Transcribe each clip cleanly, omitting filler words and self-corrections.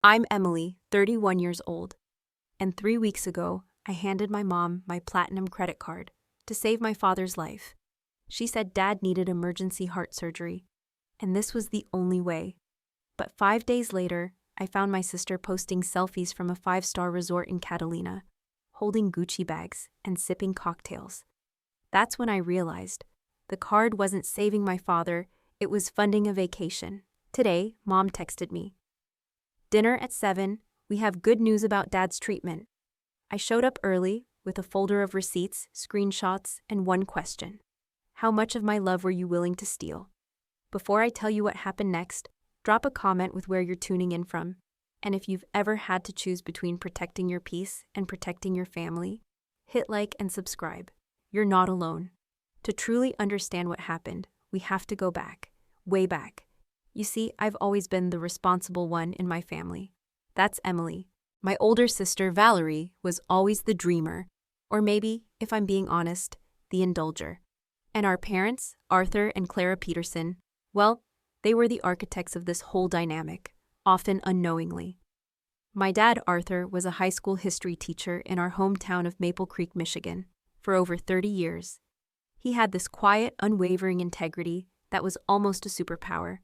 I'm Emily, 31 years old, and 3 weeks ago, I handed my mom my platinum credit card to save my father's life. She said Dad needed emergency heart surgery, and this was the only way. But 5 days later, I found my sister posting selfies from a 5-star resort in Catalina, holding Gucci bags and sipping cocktails. That's when I realized the card wasn't saving my father, it was funding a vacation. Today, Mom texted me. Dinner at 7, we have good news about Dad's treatment. I showed up early with a folder of receipts, screenshots, and one question. How much of my love were you willing to steal? Before I tell you what happened next, drop a comment with where you're tuning in from. And if you've ever had to choose between protecting your peace and protecting your family, hit like and subscribe. You're not alone. To truly understand what happened, we have to go back, way back. You see, I've always been the responsible one in my family. That's Emily. My older sister, Valerie, was always the dreamer, or maybe, if I'm being honest, the indulger. And our parents, Arthur and Clara Peterson, well, they were the architects of this whole dynamic, often unknowingly. My dad, Arthur, was a high school history teacher in our hometown of Maple Creek, Michigan, for over 30 years. He had this quiet, unwavering integrity that was almost a superpower.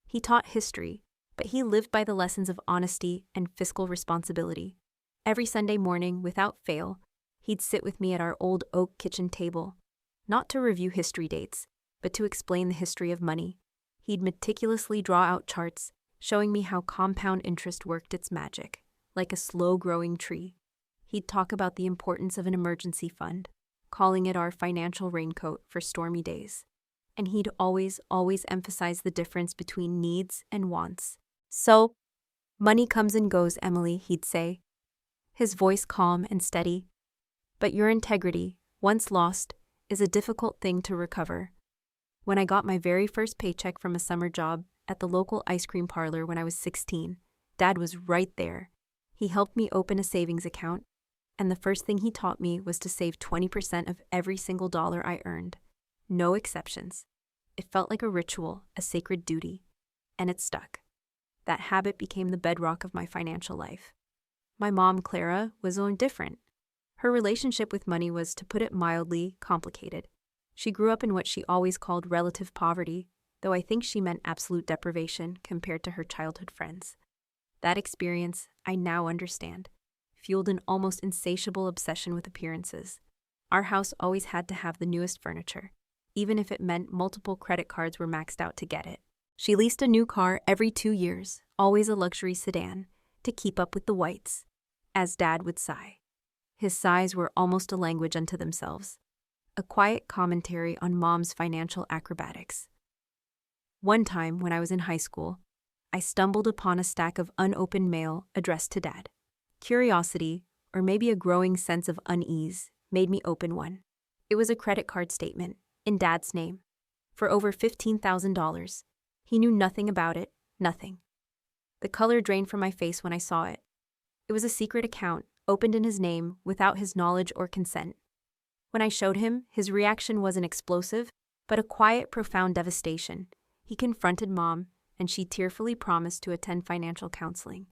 He taught history, but he lived by the lessons of honesty and fiscal responsibility. Every Sunday morning, without fail, he'd sit with me at our old oak kitchen table, not to review history dates, but to explain the history of money. He'd meticulously draw out charts, showing me how compound interest worked its magic, like a slow-growing tree. He'd talk about the importance of an emergency fund, calling it our financial raincoat for stormy days. And he'd always emphasize the difference between needs and wants. So, money comes and goes, Emily, he'd say, his voice calm and steady. But your integrity, once lost, is a difficult thing to recover. When I got my very first paycheck from a summer job at the local ice cream parlor when I was 16, Dad was right there. He helped me open a savings account, and the first thing he taught me was to save 20% of every single dollar I earned. No exceptions. It felt like a ritual, a sacred duty, and it stuck. That habit became the bedrock of my financial life. My mom, Clara, was different. Her relationship with money was, to put it mildly, complicated. She grew up in what she always called relative poverty, though I think she meant absolute deprivation compared to her childhood friends. That experience, I now understand, fueled an almost insatiable obsession with appearances. Our house always had to have the newest furniture, even if it meant multiple credit cards were maxed out to get it. She leased a new car every 2 years, always a luxury sedan, to keep up with the whites, as Dad would sigh. His sighs were almost a language unto themselves, a quiet commentary on Mom's financial acrobatics. One time, when I was in high school, I stumbled upon a stack of unopened mail addressed to Dad. Curiosity, or maybe a growing sense of unease, made me open one. It was a credit card statement, in Dad's name, for over $15,000. He knew nothing about it, nothing. The color drained from my face when I saw it. It was a secret account, opened in his name, without his knowledge or consent. When I showed him, his reaction wasn't explosive, but a quiet, profound devastation. He confronted Mom, and she tearfully promised to attend financial counseling.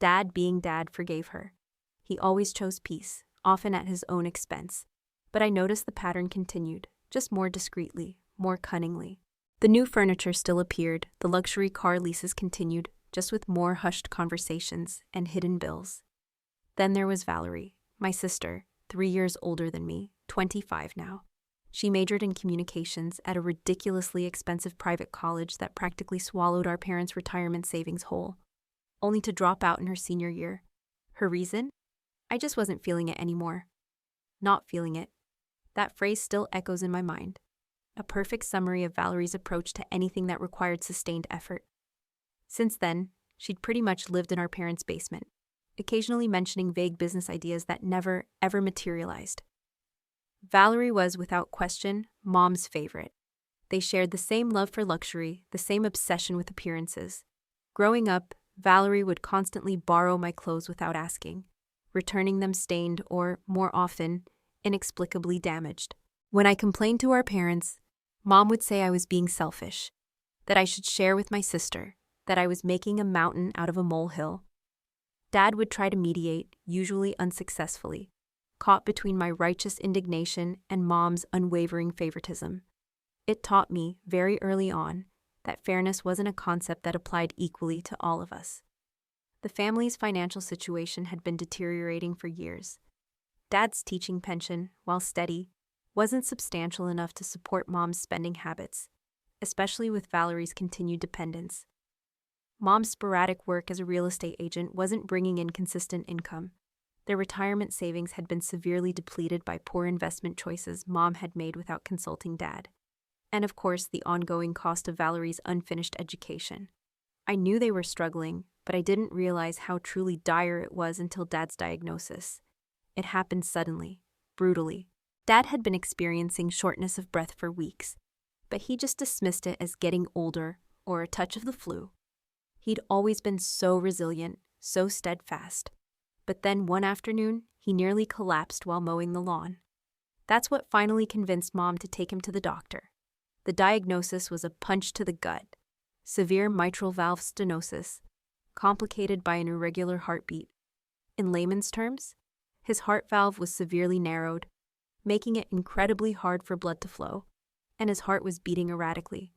Dad, being Dad, forgave her. He always chose peace, often at his own expense. But I noticed the pattern continued, just more discreetly, more cunningly. The new furniture still appeared, the luxury car leases continued, just with more hushed conversations and hidden bills. Then there was Valerie, my sister, 3 years older than me, 25 now. She majored in communications at a ridiculously expensive private college that practically swallowed our parents' retirement savings whole, only to drop out in her senior year. Her reason? I just wasn't feeling it anymore. Not feeling it. That phrase still echoes in my mind. A perfect summary of Valerie's approach to anything that required sustained effort. Since then, she'd pretty much lived in our parents' basement, occasionally mentioning vague business ideas that never, ever materialized. Valerie was, without question, Mom's favorite. They shared the same love for luxury, the same obsession with appearances. Growing up, Valerie would constantly borrow my clothes without asking, returning them stained or, more often, inexplicably damaged. When I complained to our parents, Mom would say I was being selfish, that I should share with my sister, that I was making a mountain out of a molehill. Dad would try to mediate, usually unsuccessfully, caught between my righteous indignation and Mom's unwavering favoritism. It taught me, very early on, that fairness wasn't a concept that applied equally to all of us. The family's financial situation had been deteriorating for years. Dad's teaching pension, while steady, wasn't substantial enough to support Mom's spending habits, especially with Valerie's continued dependence. Mom's sporadic work as a real estate agent wasn't bringing in consistent income. Their retirement savings had been severely depleted by poor investment choices Mom had made without consulting Dad. And of course, the ongoing cost of Valerie's unfinished education. I knew they were struggling, but I didn't realize how truly dire it was until Dad's diagnosis. It happened suddenly, brutally. Dad had been experiencing shortness of breath for weeks, but he just dismissed it as getting older or a touch of the flu. He'd always been so resilient, so steadfast. But then one afternoon, he nearly collapsed while mowing the lawn. That's what finally convinced Mom to take him to the doctor. The diagnosis was a punch to the gut: severe mitral valve stenosis, complicated by an irregular heartbeat. In layman's terms, his heart valve was severely narrowed, making it incredibly hard for blood to flow, and his heart was beating erratically.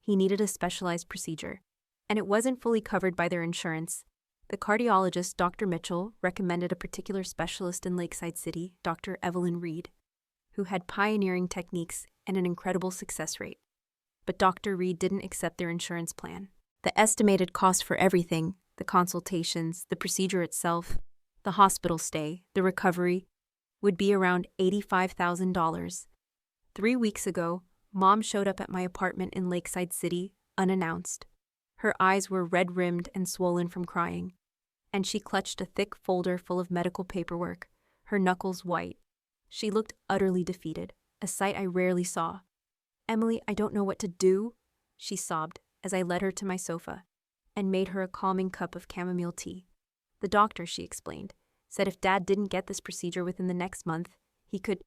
He needed a specialized procedure, and it wasn't fully covered by their insurance. The cardiologist, Dr. Mitchell, recommended a particular specialist in Lakeside City, Dr. Evelyn Reed, who had pioneering techniques and an incredible success rate. But Dr. Reed didn't accept their insurance plan. The estimated cost for everything, the consultations, the procedure itself, the hospital stay, the recovery, would be around $85,000. 3 weeks ago, Mom showed up at my apartment in Lakeside City, unannounced. Her eyes were red-rimmed and swollen from crying, and she clutched a thick folder full of medical paperwork, her knuckles white. She looked utterly defeated, a sight I rarely saw. "Emily, I don't know what to do," she sobbed as I led her to my sofa and made her a calming cup of chamomile tea. The doctor, she explained, said if Dad didn't get this procedure within the next month, he could...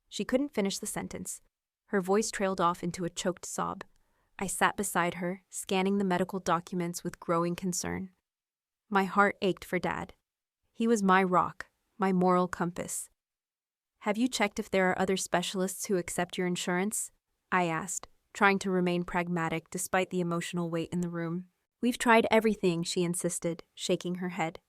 She couldn't finish the sentence. Her voice trailed off into a choked sob. I sat beside her, scanning the medical documents with growing concern. My heart ached for Dad. He was my rock, my moral compass. "Have you checked if there are other specialists who accept your insurance?" I asked, trying to remain pragmatic despite the emotional weight in the room. "We've tried everything," she insisted, shaking her head.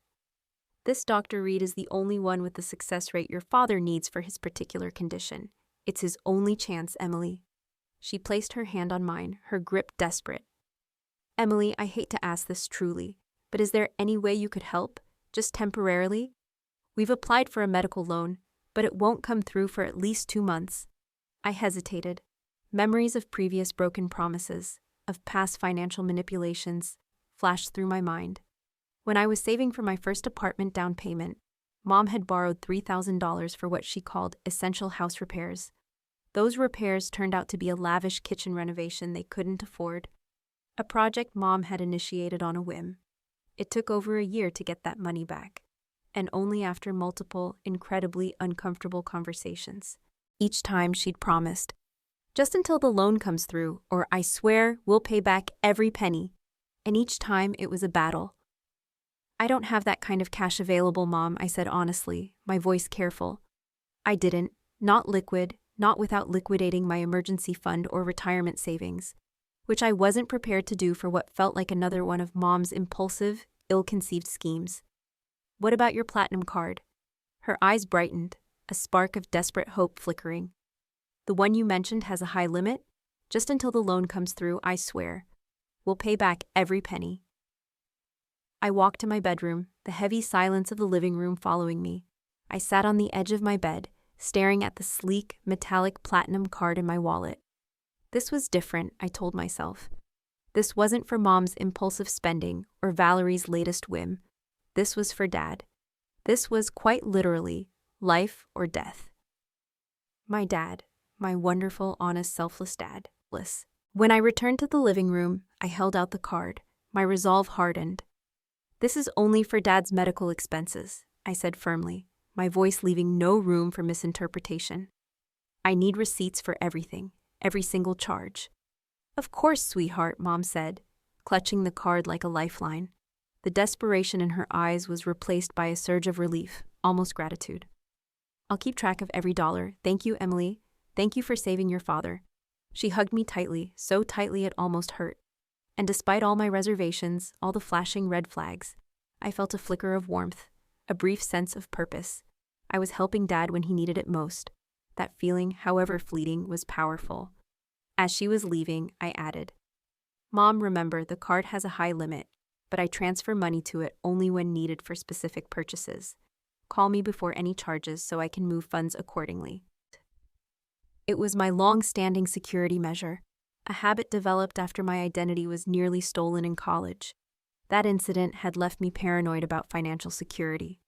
"This Dr. Reed is the only one with the success rate your father needs for his particular condition. It's his only chance, Emily." She placed her hand on mine, her grip desperate. "Emily, I hate to ask this truly, but is there any way you could help, just temporarily? We've applied for a medical loan, but it won't come through for at least 2 months." I hesitated. Memories of previous broken promises, of past financial manipulations, flashed through my mind. When I was saving for my first apartment down payment, Mom had borrowed $3,000 for what she called essential house repairs. Those repairs turned out to be a lavish kitchen renovation they couldn't afford, a project Mom had initiated on a whim. It took over a year to get that money back, and only after multiple, incredibly uncomfortable conversations. Each time she'd promised, "Just until the loan comes through, or I swear we'll pay back every penny." And each time it was a battle. "I don't have that kind of cash available, Mom," I said honestly, my voice careful. I didn't, not liquid, not without liquidating my emergency fund or retirement savings, which I wasn't prepared to do for what felt like another one of Mom's impulsive, ill-conceived schemes. "What about your platinum card?" Her eyes brightened, a spark of desperate hope flickering. "The one you mentioned has a high limit? Just until the loan comes through, I swear. We'll pay back every penny." I walked to my bedroom, the heavy silence of the living room following me. I sat on the edge of my bed, staring at the sleek, metallic platinum card in my wallet. This was different, I told myself. This wasn't for Mom's impulsive spending or Valerie's latest whim. This was for Dad. This was quite literally life or death. My dad, my wonderful, honest, selfless dad. When I returned to the living room, I held out the card. My resolve hardened. "This is only for Dad's medical expenses," I said firmly, my voice leaving no room for misinterpretation. "I need receipts for everything, every single charge." "Of course, sweetheart," Mom said, clutching the card like a lifeline. The desperation in her eyes was replaced by a surge of relief, almost gratitude. I'll keep track of every dollar. Thank you, Emily. Thank you for saving your father. She hugged me tightly, so tightly it almost hurt. And despite all my reservations, all the flashing red flags, I felt a flicker of warmth, a brief sense of purpose. I was helping Dad when he needed it most. That feeling, however fleeting, was powerful. As she was leaving, I added, Mom, remember, the card has a high limit, but I transfer money to it only when needed for specific purchases. Call me before any charges so I can move funds accordingly. It was my long-standing security measure, a habit developed after my identity was nearly stolen in college. That incident had left me paranoid about financial security.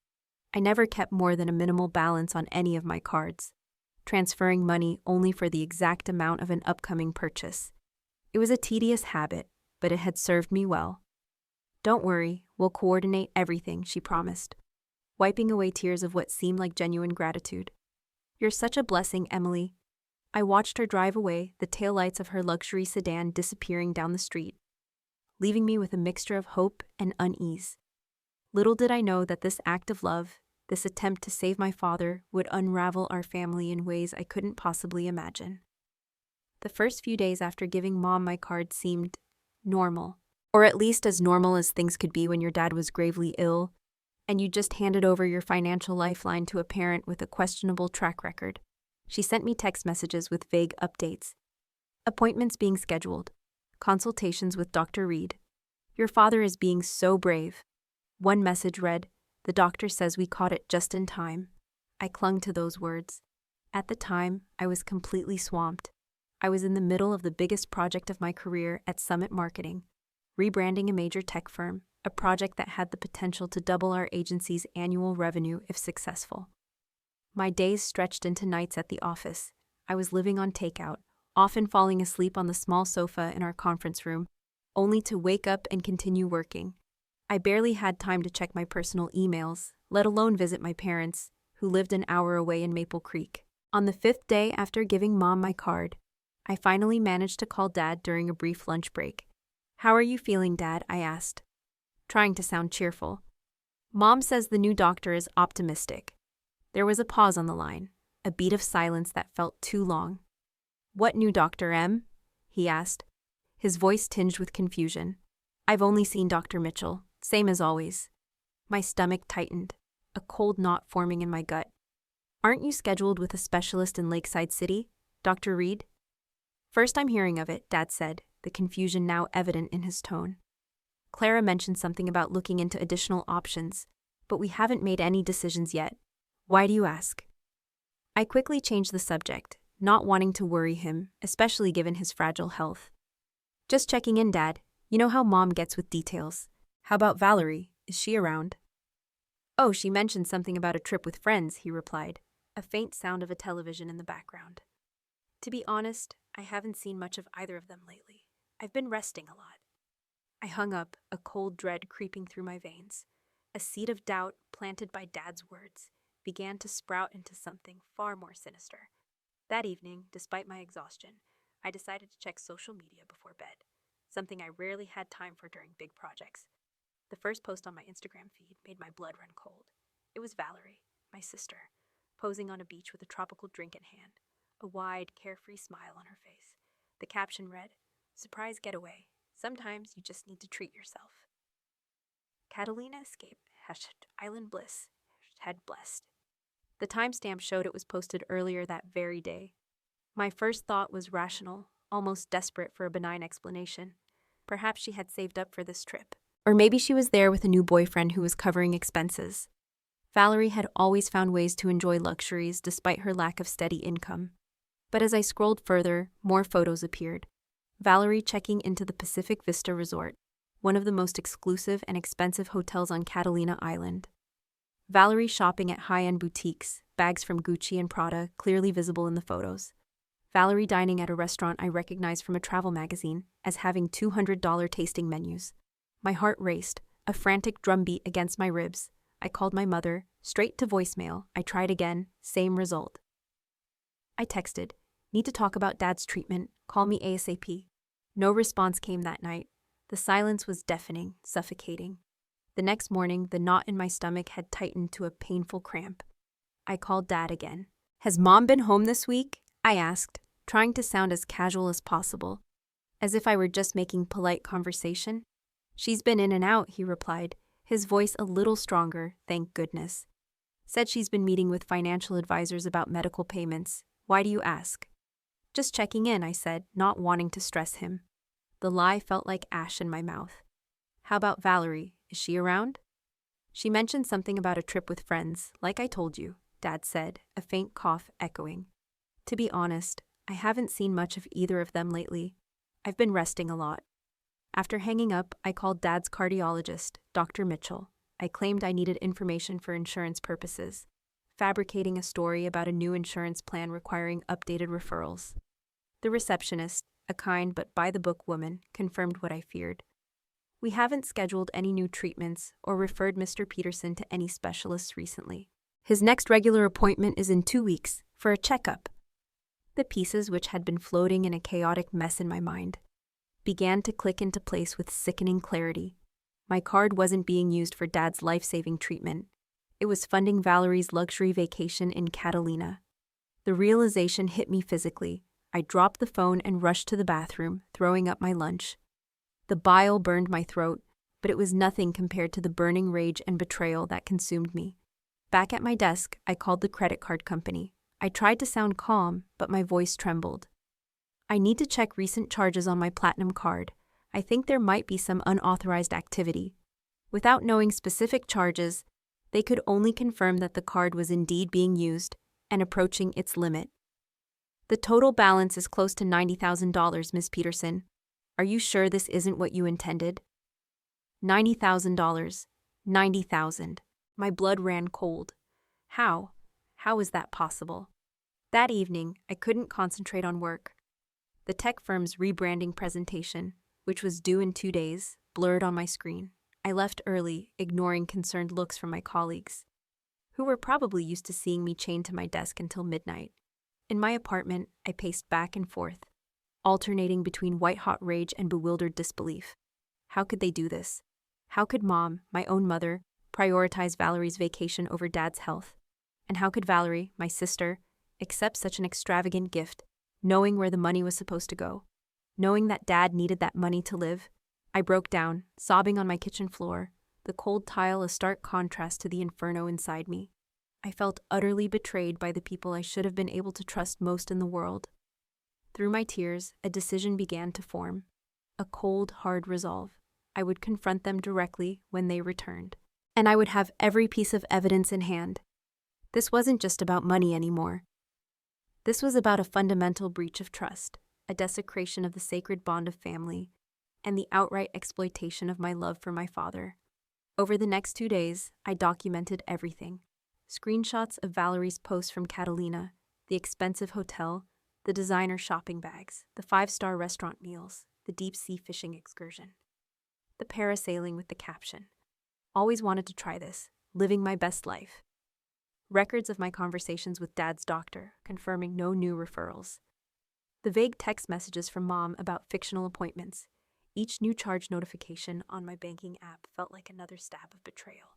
I never kept more than a minimal balance on any of my cards, transferring money only for the exact amount of an upcoming purchase. It was a tedious habit, but it had served me well. Don't worry, we'll coordinate everything, she promised, wiping away tears of what seemed like genuine gratitude. You're such a blessing, Emily. I watched her drive away, the taillights of her luxury sedan disappearing down the street, leaving me with a mixture of hope and unease. Little did I know that this act of love, this attempt to save my father, would unravel our family in ways I couldn't possibly imagine. The first few days after giving Mom my card seemed normal, or at least as normal as things could be when your dad was gravely ill, and you just handed over your financial lifeline to a parent with a questionable track record. She sent me text messages with vague updates. Appointments being scheduled. Consultations with Dr. Reed. Your father is being so brave. One message read, the doctor says we caught it just in time. I clung to those words. At the time, I was completely swamped. I was in the middle of the biggest project of my career at Summit Marketing, rebranding a major tech firm, a project that had the potential to double our agency's annual revenue if successful. My days stretched into nights at the office. I was living on takeout, often falling asleep on the small sofa in our conference room, only to wake up and continue working. I barely had time to check my personal emails, let alone visit my parents, who lived an hour away in Maple Creek. On the 5th day after giving Mom my card, I finally managed to call Dad during a brief lunch break. How are you feeling, Dad? I asked, trying to sound cheerful. Mom says the new doctor is optimistic. There was a pause on the line, a beat of silence that felt too long. What new doctor, Em? He asked, his voice tinged with confusion. I've only seen Dr. Mitchell, same as always. My stomach tightened, a cold knot forming in my gut. Aren't you scheduled with a specialist in Lakeside City, Dr. Reed? First I'm hearing of it, Dad said, the confusion now evident in his tone. Clara mentioned something about looking into additional options, but we haven't made any decisions yet. Why do you ask? I quickly changed the subject, not wanting to worry him, especially given his fragile health. Just checking in, Dad. You know how Mom gets with details. How about Valerie? Is she around? Oh, she mentioned something about a trip with friends, he replied, a faint sound of a television in the background. To be honest, I haven't seen much of either of them lately. I've been resting a lot. I hung up, a cold dread creeping through my veins. A seed of doubt, planted by Dad's words, began to sprout into something far more sinister. That evening, despite my exhaustion, I decided to check social media before bed, something I rarely had time for during big projects. The first post on my Instagram feed made my blood run cold. It was Valerie, my sister, posing on a beach with a tropical drink in hand, a wide, carefree smile on her face. The caption read, "Surprise getaway. Sometimes you just need to treat yourself." Catalina escaped. #island bliss. #blessed. The timestamp showed it was posted earlier that very day. My first thought was rational, almost desperate for a benign explanation. Perhaps she had saved up for this trip. Or maybe she was there with a new boyfriend who was covering expenses. Valerie had always found ways to enjoy luxuries despite her lack of steady income. But as I scrolled further, more photos appeared. Valerie checking into the Pacific Vista Resort, one of the most exclusive and expensive hotels on Catalina Island. Valerie shopping at high-end boutiques, bags from Gucci and Prada clearly visible in the photos. Valerie dining at a restaurant I recognized from a travel magazine as having $200 tasting menus. My heart raced, a frantic drumbeat against my ribs. I called my mother, straight to voicemail. I tried again, same result. I texted, "Need to talk about Dad's treatment, call me ASAP." No response came that night. The silence was deafening, suffocating. The next morning, the knot in my stomach had tightened to a painful cramp. I called Dad again. "Has Mom been home this week?" I asked, trying to sound as casual as possible, as if I were just making polite conversation. "She's been in and out," he replied, his voice a little stronger, thank goodness. "Said she's been meeting with financial advisors about medical payments. Why do you ask?" "Just checking in," I said, not wanting to stress him. The lie felt like ash in my mouth. "How about Valerie? Is she around?" "She mentioned something about a trip with friends, like I told you," Dad said, a faint cough echoing. "To be honest, I haven't seen much of either of them lately. I've been resting a lot." After hanging up, I called Dad's cardiologist, Dr. Mitchell. I claimed I needed information for insurance purposes, fabricating a story about a new insurance plan requiring updated referrals. The receptionist, a kind but by-the-book woman, confirmed what I feared. "We haven't scheduled any new treatments or referred Mr. Peterson to any specialists recently. His next regular appointment is in 2 weeks, for a checkup." The pieces, which had been floating in a chaotic mess in my mind, began to click into place with sickening clarity. My card wasn't being used for Dad's life-saving treatment. It was funding Valerie's luxury vacation in Catalina. The realization hit me physically. I dropped the phone and rushed to the bathroom, throwing up my lunch. The bile burned my throat, but it was nothing compared to the burning rage and betrayal that consumed me. Back at my desk, I called the credit card company. I tried to sound calm, but my voice trembled. "I need to check recent charges on my Platinum card. I think there might be some unauthorized activity." Without knowing specific charges, they could only confirm that the card was indeed being used and approaching its limit. "The total balance is close to $90,000, Ms. Peterson. Are you sure this isn't what you intended?" $90,000. 90,000. My blood ran cold. How? How was that possible? That evening, I couldn't concentrate on work. The tech firm's rebranding presentation, which was due in 2 days, blurred on my screen. I left early, ignoring concerned looks from my colleagues, who were probably used to seeing me chained to my desk until midnight. In my apartment, I paced back and forth, alternating between white-hot rage and bewildered disbelief. How could they do this? How could Mom, my own mother, prioritize Valerie's vacation over Dad's health? And how could Valerie, my sister, accept such an extravagant gift, knowing where the money was supposed to go? Knowing that Dad needed that money to live? I broke down, sobbing on my kitchen floor, the cold tile a stark contrast to the inferno inside me. I felt utterly betrayed by the people I should have been able to trust most in the world. Through my tears, a decision began to form. A cold, hard resolve. I would confront them directly when they returned. And I would have every piece of evidence in hand. This wasn't just about money anymore. This was about a fundamental breach of trust, a desecration of the sacred bond of family, and the outright exploitation of my love for my father. Over the next 2 days, I documented everything. Screenshots of Valerie's posts from Catalina, the expensive hotel, the designer shopping bags, the 5-star restaurant meals, the deep-sea fishing excursion, the parasailing with the caption, "Always wanted to try this, living my best life." Records of my conversations with Dad's doctor, confirming no new referrals. The vague text messages from Mom about fictional appointments. Each new charge notification on my banking app felt like another stab of betrayal.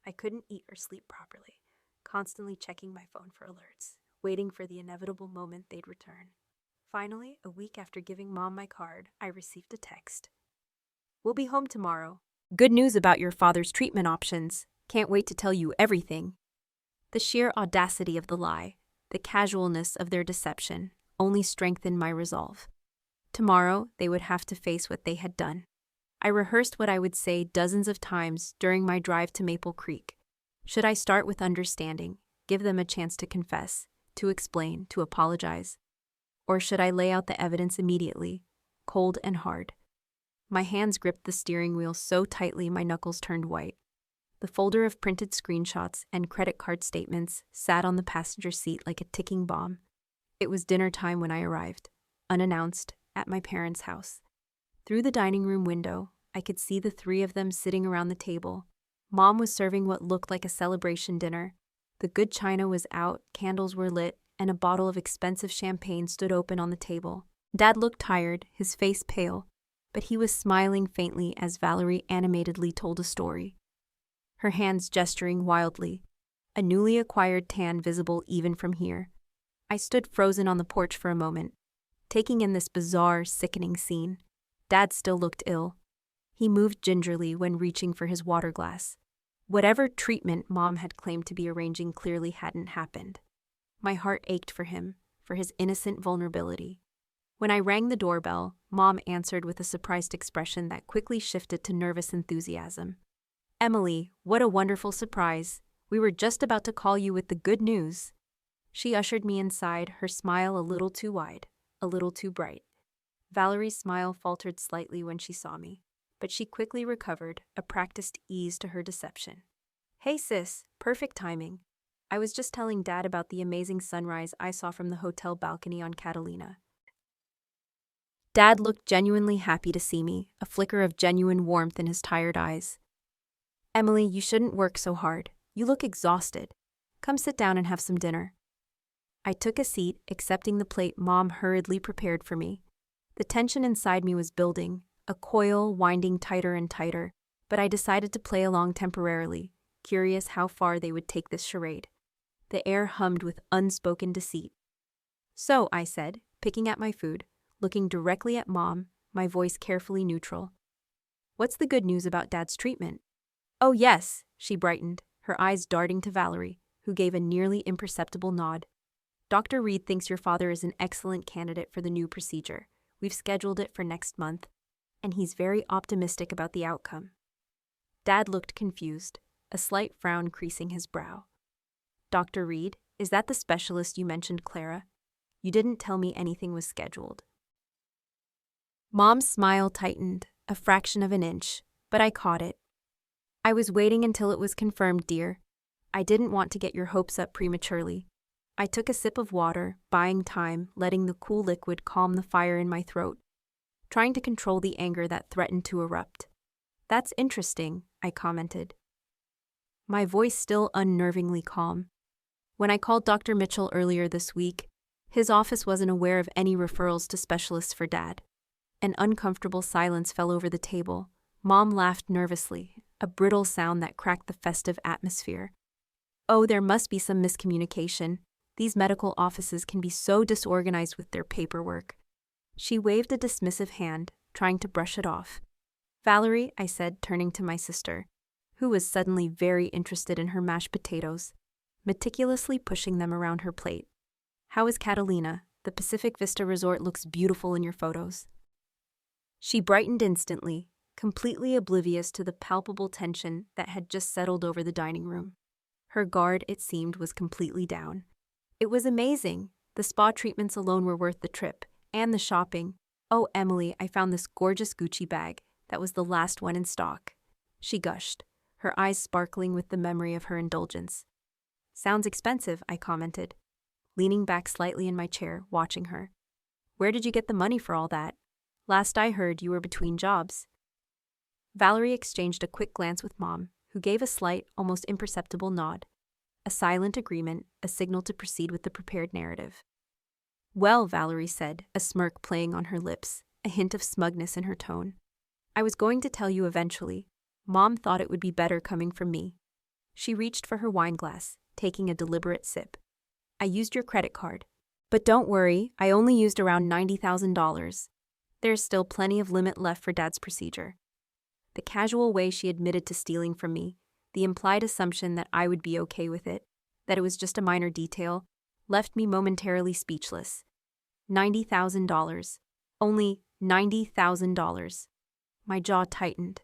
I couldn't eat or sleep properly, constantly checking my phone for alerts, waiting for the inevitable moment they'd return. Finally, a week after giving Mom my card, I received a text. "We'll be home tomorrow. Good news about your father's treatment options. Can't wait to tell you everything." The sheer audacity of the lie, the casualness of their deception, only strengthened my resolve. Tomorrow, they would have to face what they had done. I rehearsed what I would say dozens of times during my drive to Maple Creek. Should I start with understanding, give them a chance to confess, to explain, to apologize? Or should I lay out the evidence immediately, cold and hard? My hands gripped the steering wheel so tightly my knuckles turned white. The folder of printed screenshots and credit card statements sat on the passenger seat like a ticking bomb. It was dinner time when I arrived, unannounced, at my parents' house. Through the dining room window, I could see the 3 of them sitting around the table. Mom was serving what looked like a celebration dinner. The good china was out, candles were lit, and a bottle of expensive champagne stood open on the table. Dad looked tired, his face pale, but he was smiling faintly as Valerie animatedly told a story. her hands gesturing wildly, a newly acquired tan visible even from here. I stood frozen on the porch for a moment, taking in this bizarre, sickening scene. Dad still looked ill. He moved gingerly when reaching for his water glass. Whatever treatment Mom had claimed to be arranging clearly hadn't happened. My heart ached for him, for his innocent vulnerability. When I rang the doorbell, Mom answered with a surprised expression that quickly shifted to nervous enthusiasm. "Emily, what a wonderful surprise. We were just about to call you with the good news." She ushered me inside, her smile a little too wide, a little too bright. Valerie's smile faltered slightly when she saw me, but she quickly recovered, a practiced ease to her deception. "Hey sis, perfect timing. I was just telling Dad about the amazing sunrise I saw from the hotel balcony on Catalina." Dad looked genuinely happy to see me, a flicker of genuine warmth in his tired eyes. "Emily, you shouldn't work so hard. You look exhausted. Come sit down and have some dinner." I took a seat, accepting the plate Mom hurriedly prepared for me. The tension inside me was building, a coil winding tighter and tighter, but I decided to play along temporarily, curious how far they would take this charade. The air hummed with unspoken deceit. "So," I said, picking at my food, looking directly at Mom, my voice carefully neutral. "What's the good news about Dad's treatment?" "Oh yes," she brightened, her eyes darting to Valerie, who gave a nearly imperceptible nod. "Dr. Reed thinks your father is an excellent candidate for the new procedure. We've scheduled it for next month, and he's very optimistic about the outcome." Dad looked confused, a slight frown creasing his brow. "Dr. Reed, is that the specialist you mentioned, Clara? You didn't tell me anything was scheduled." Mom's smile tightened, a fraction of an inch, but I caught it. "I was waiting until it was confirmed, dear. I didn't want to get your hopes up prematurely." I took a sip of water, buying time, letting the cool liquid calm the fire in my throat, trying to control the anger that threatened to erupt. "That's interesting," I commented, my voice still unnervingly calm. "When I called Dr. Mitchell earlier this week, his office wasn't aware of any referrals to specialists for Dad." An uncomfortable silence fell over the table. Mom laughed nervously, a brittle sound that cracked the festive atmosphere. "Oh, there must be some miscommunication. These medical offices can be so disorganized with their paperwork." She waved a dismissive hand, trying to brush it off. "Valerie," I said, turning to my sister, who was suddenly very interested in her mashed potatoes, meticulously pushing them around her plate. "How is Catalina? The Pacific Vista Resort looks beautiful in your photos." She brightened instantly, completely oblivious to the palpable tension that had just settled over the dining room. Her guard, it seemed, was completely down. "It was amazing. The spa treatments alone were worth the trip, and the shopping. Oh, Emily, I found this gorgeous Gucci bag. That was the last one in stock." She gushed, her eyes sparkling with the memory of her indulgence. "Sounds expensive," I commented, leaning back slightly in my chair, watching her. "Where did you get the money for all that? Last I heard, you were between jobs." Valerie exchanged a quick glance with Mom, who gave a slight, almost imperceptible nod. A silent agreement, a signal to proceed with the prepared narrative. "Well," Valerie said, a smirk playing on her lips, a hint of smugness in her tone, "I was going to tell you eventually. Mom thought it would be better coming from me." She reached for her wine glass, taking a deliberate sip. "I used your credit card. But don't worry, I only used around $90,000. There's still plenty of limit left for Dad's procedure." The casual way she admitted to stealing from me, the implied assumption that I would be okay with it, that it was just a minor detail, left me momentarily speechless. $90,000. Only $90,000. My jaw tightened.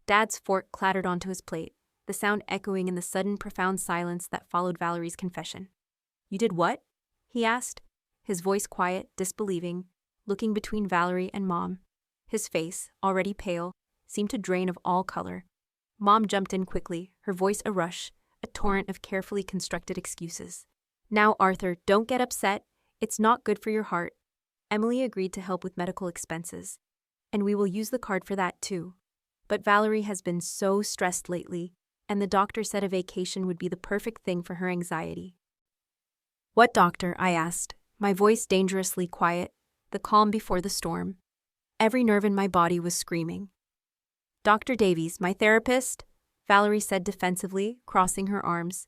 Dad's fork clattered onto his plate, the sound echoing in the sudden profound silence that followed Valerie's confession. "You did what?" he asked, his voice quiet, disbelieving, looking between Valerie and Mom. His face, already pale, seemed to drain of all color. Mom jumped in quickly, her voice a rush, a torrent of carefully constructed excuses. "Now, Arthur, don't get upset. It's not good for your heart. Emily agreed to help with medical expenses, and we will use the card for that too. But Valerie has been so stressed lately, and the doctor said a vacation would be the perfect thing for her anxiety." "What doctor?" I asked, my voice dangerously quiet, the calm before the storm. Every nerve in my body was screaming. "Dr. Davies, my therapist." Valerie said defensively, crossing her arms.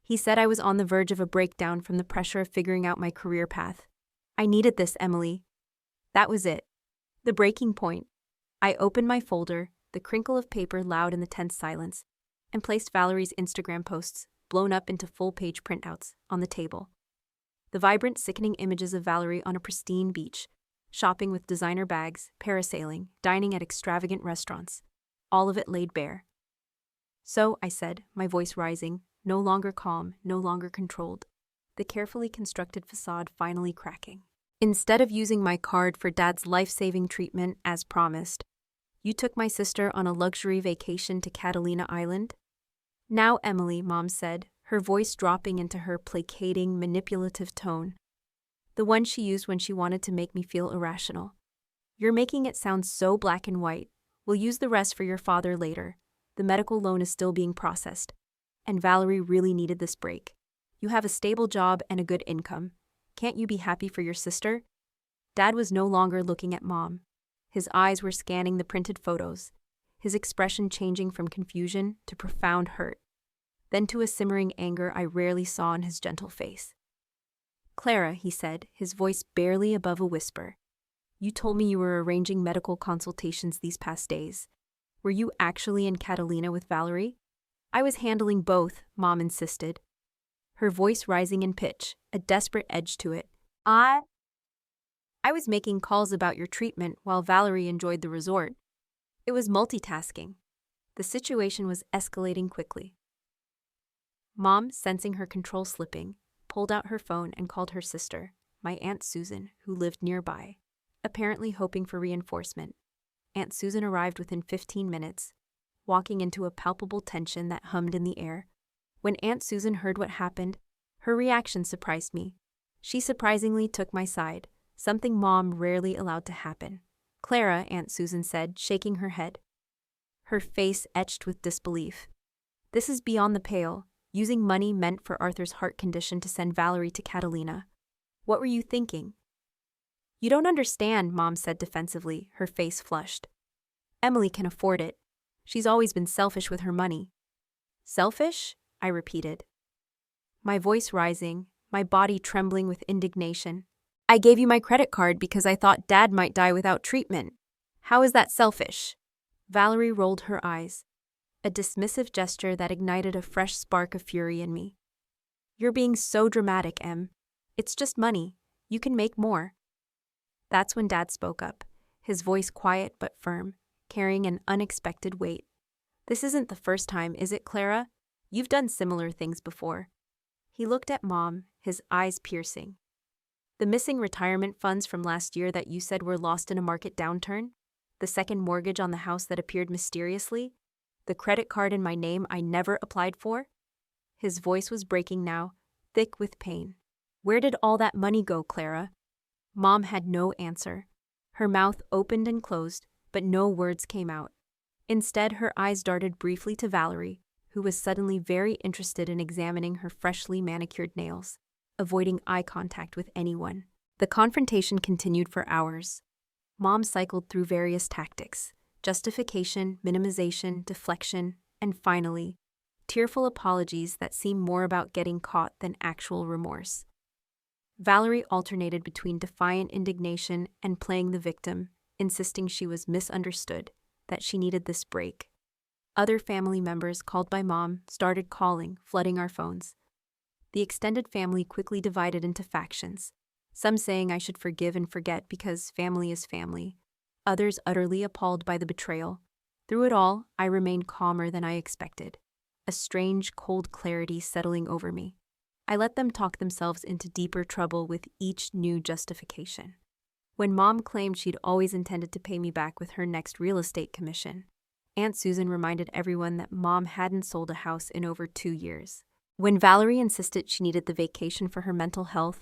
He said I was on the verge of a breakdown from the pressure of figuring out my career path. I needed this, Emily. That was it. The breaking point. I opened my folder, the crinkle of paper loud in the tense silence, and placed Valerie's Instagram posts, blown up into full-page printouts, on the table. The vibrant, sickening images of Valerie on a pristine beach, shopping with designer bags, parasailing, dining at extravagant restaurants, all of it laid bare. So, I said, my voice rising, no longer calm, no longer controlled, the carefully constructed facade finally cracking. Instead of using my card for Dad's life-saving treatment, as promised, you took my sister on a luxury vacation to Catalina Island? Now, Emily, Mom said, her voice dropping into her placating, manipulative tone, the one she used when she wanted to make me feel irrational. You're making it sound so black and white. We'll use the rest for your father later. The medical loan is still being processed. And Valerie really needed this break. You have a stable job and a good income. Can't you be happy for your sister? Dad was no longer looking at Mom. His eyes were scanning the printed photos, his expression changing from confusion to profound hurt, then to a simmering anger I rarely saw on his gentle face. Clara, he said, his voice barely above a whisper, you told me you were arranging medical consultations these past days. Were you actually in Catalina with Valerie? I was handling both, Mom insisted, her voice rising in pitch, a desperate edge to it. I was making calls about your treatment while Valerie enjoyed the resort. It was multitasking. The situation was escalating quickly. Mom, sensing her control slipping, pulled out her phone and called her sister, my Aunt Susan, who lived nearby, apparently hoping for reinforcement. Aunt Susan arrived within 15 minutes, walking into a palpable tension that hummed in the air. When Aunt Susan heard what happened, her reaction surprised me. She surprisingly took my side, something Mom rarely allowed to happen. Clara, Aunt Susan said, shaking her head, her face etched with disbelief. This is beyond the pale, using money meant for Arthur's heart condition to send Valerie to Catalina. What were you thinking? You don't understand, Mom said defensively, her face flushed. Emily can afford it. She's always been selfish with her money. Selfish? I repeated, my voice rising, my body trembling with indignation. I gave you my credit card because I thought Dad might die without treatment. How is that selfish? Valerie rolled her eyes, a dismissive gesture that ignited a fresh spark of fury in me. You're being so dramatic, Em. It's just money. You can make more. That's when Dad spoke up, his voice quiet but firm, carrying an unexpected weight. This isn't the first time, is it, Clara? You've done similar things before. He looked at Mom, his eyes piercing. The missing retirement funds from last year that you said were lost in a market downturn? The second mortgage on the house that appeared mysteriously? The credit card in my name I never applied for? His voice was breaking now, thick with pain. Where did all that money go, Clara? Mom had no answer. Her mouth opened and closed, but no words came out. Instead, her eyes darted briefly to Valerie, who was suddenly very interested in examining her freshly manicured nails, avoiding eye contact with anyone. The confrontation continued for hours. Mom cycled through various tactics: justification, minimization, deflection, and finally, tearful apologies that seemed more about getting caught than actual remorse. Valerie alternated between defiant indignation and playing the victim, insisting she was misunderstood, that she needed this break. Other family members, called by Mom, started calling, flooding our phones. The extended family quickly divided into factions, some saying I should forgive and forget because family is family, others utterly appalled by the betrayal. Through it all, I remained calmer than I expected, a strange, cold clarity settling over me. I let them talk themselves into deeper trouble with each new justification. When Mom claimed she'd always intended to pay me back with her next real estate commission, Aunt Susan reminded everyone that Mom hadn't sold a house in over 2 years. When Valerie insisted she needed the vacation for her mental health,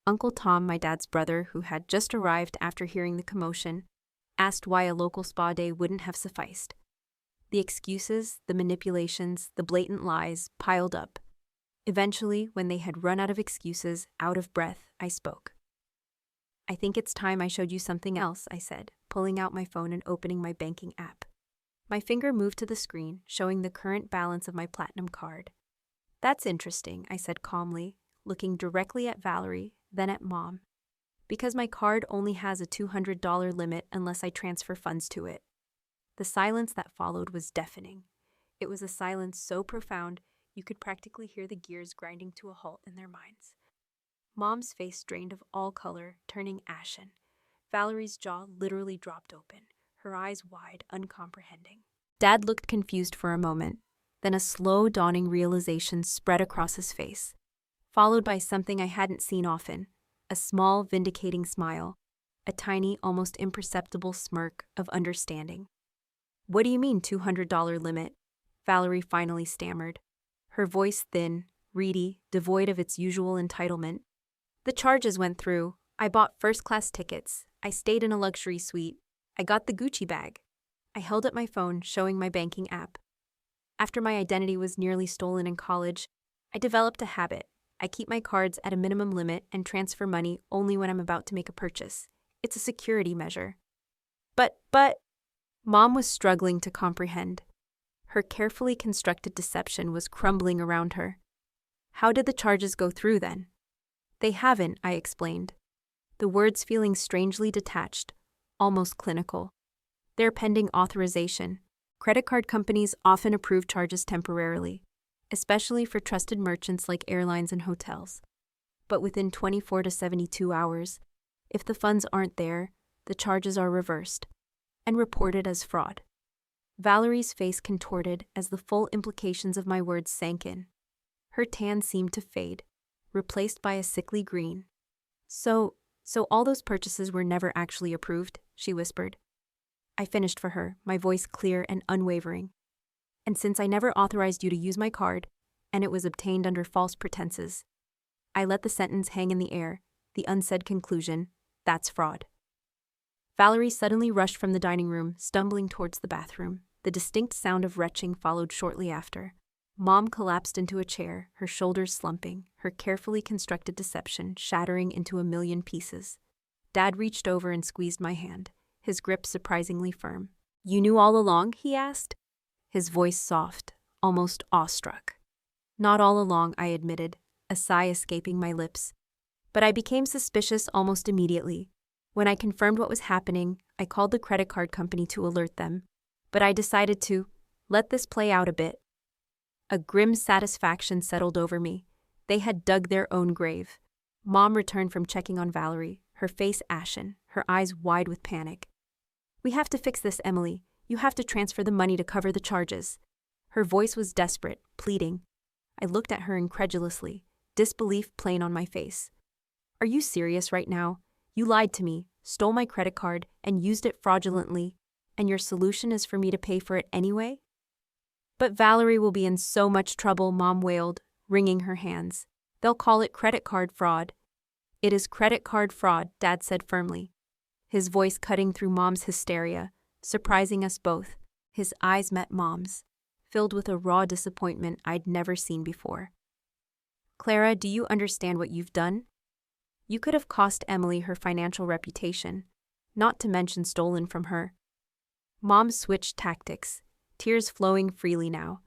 Uncle Tom, my dad's brother, who had just arrived after hearing the commotion, asked why a local spa day wouldn't have sufficed. The excuses, the manipulations, the blatant lies piled up. Eventually, when they had run out of excuses, out of breath, I spoke. I think it's time I showed you something else, I said, pulling out my phone and opening my banking app. My finger moved to the screen, showing the current balance of my platinum card. That's interesting, I said calmly, looking directly at Valerie, then at Mom. Because my card only has a $200 limit unless I transfer funds to it. The silence that followed was deafening. It was a silence so profound you could practically hear the gears grinding to a halt in their minds. Mom's face drained of all color, turning ashen. Valerie's jaw literally dropped open, her eyes wide, uncomprehending. Dad looked confused for a moment, then a slow dawning realization spread across his face, followed by something I hadn't seen often, a small, vindicating smile, a tiny, almost imperceptible smirk of understanding. What do you mean, $200 limit? Valerie finally stammered, her voice thin, reedy, devoid of its usual entitlement. The charges went through. I bought first-class tickets. I stayed in a luxury suite. I got the Gucci bag. I held up my phone, showing my banking app. After my identity was nearly stolen in college, I developed a habit. I keep my cards at a minimum limit and transfer money only when I'm about to make a purchase. It's a security measure. But, Mom was struggling to comprehend. Her carefully constructed deception was crumbling around her. How did the charges go through then? They haven't, I explained, the words feeling strangely detached, almost clinical. They're pending authorization. Credit card companies often approve charges temporarily, especially for trusted merchants like airlines and hotels. But within 24 to 72 hours, if the funds aren't there, the charges are reversed and reported as fraud. Valerie's face contorted as the full implications of my words sank in. Her tan seemed to fade, replaced by a sickly green. So all those purchases were never actually approved, she whispered. I finished for her, my voice clear and unwavering. And since I never authorized you to use my card, and it was obtained under false pretenses, I let the sentence hang in the air, the unsaid conclusion, that's fraud. Valerie suddenly rushed from the dining room, stumbling towards the bathroom. The distinct sound of retching followed shortly after. Mom collapsed into a chair, her shoulders slumping, her carefully constructed deception shattering into a million pieces. Dad reached over and squeezed my hand, his grip surprisingly firm. You knew all along? He asked, his voice soft, almost awestruck. Not all along, I admitted, a sigh escaping my lips. But I became suspicious almost immediately. When I confirmed what was happening, I called the credit card company to alert them. But I decided to let this play out a bit. A grim satisfaction settled over me. They had dug their own grave. Mom returned from checking on Valerie, her face ashen, her eyes wide with panic. We have to fix this, Emily. You have to transfer the money to cover the charges. Her voice was desperate, pleading. I looked at her incredulously, disbelief plain on my face. Are you serious right now? You lied to me, stole my credit card, and used it fraudulently, and your solution is for me to pay for it anyway? But Valerie will be in so much trouble, Mom wailed, wringing her hands. They'll call it credit card fraud. It is credit card fraud, Dad said firmly, his voice cutting through Mom's hysteria, surprising us both. His eyes met Mom's, filled with a raw disappointment I'd never seen before. Clara, do you understand what you've done? You could have cost Emily her financial reputation, not to mention stolen from her. Mom switched tactics, tears flowing freely now,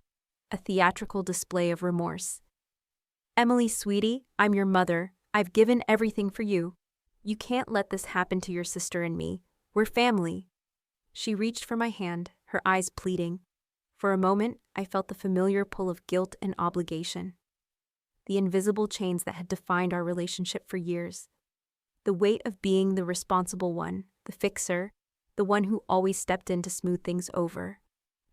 a theatrical display of remorse. Emily, sweetie, I'm your mother. I've given everything for you. You can't let this happen to your sister and me. We're family. She reached for my hand, her eyes pleading. For a moment, I felt the familiar pull of guilt and obligation. The invisible chains that had defined our relationship for years. The weight of being the responsible one, the fixer, the one who always stepped in to smooth things over.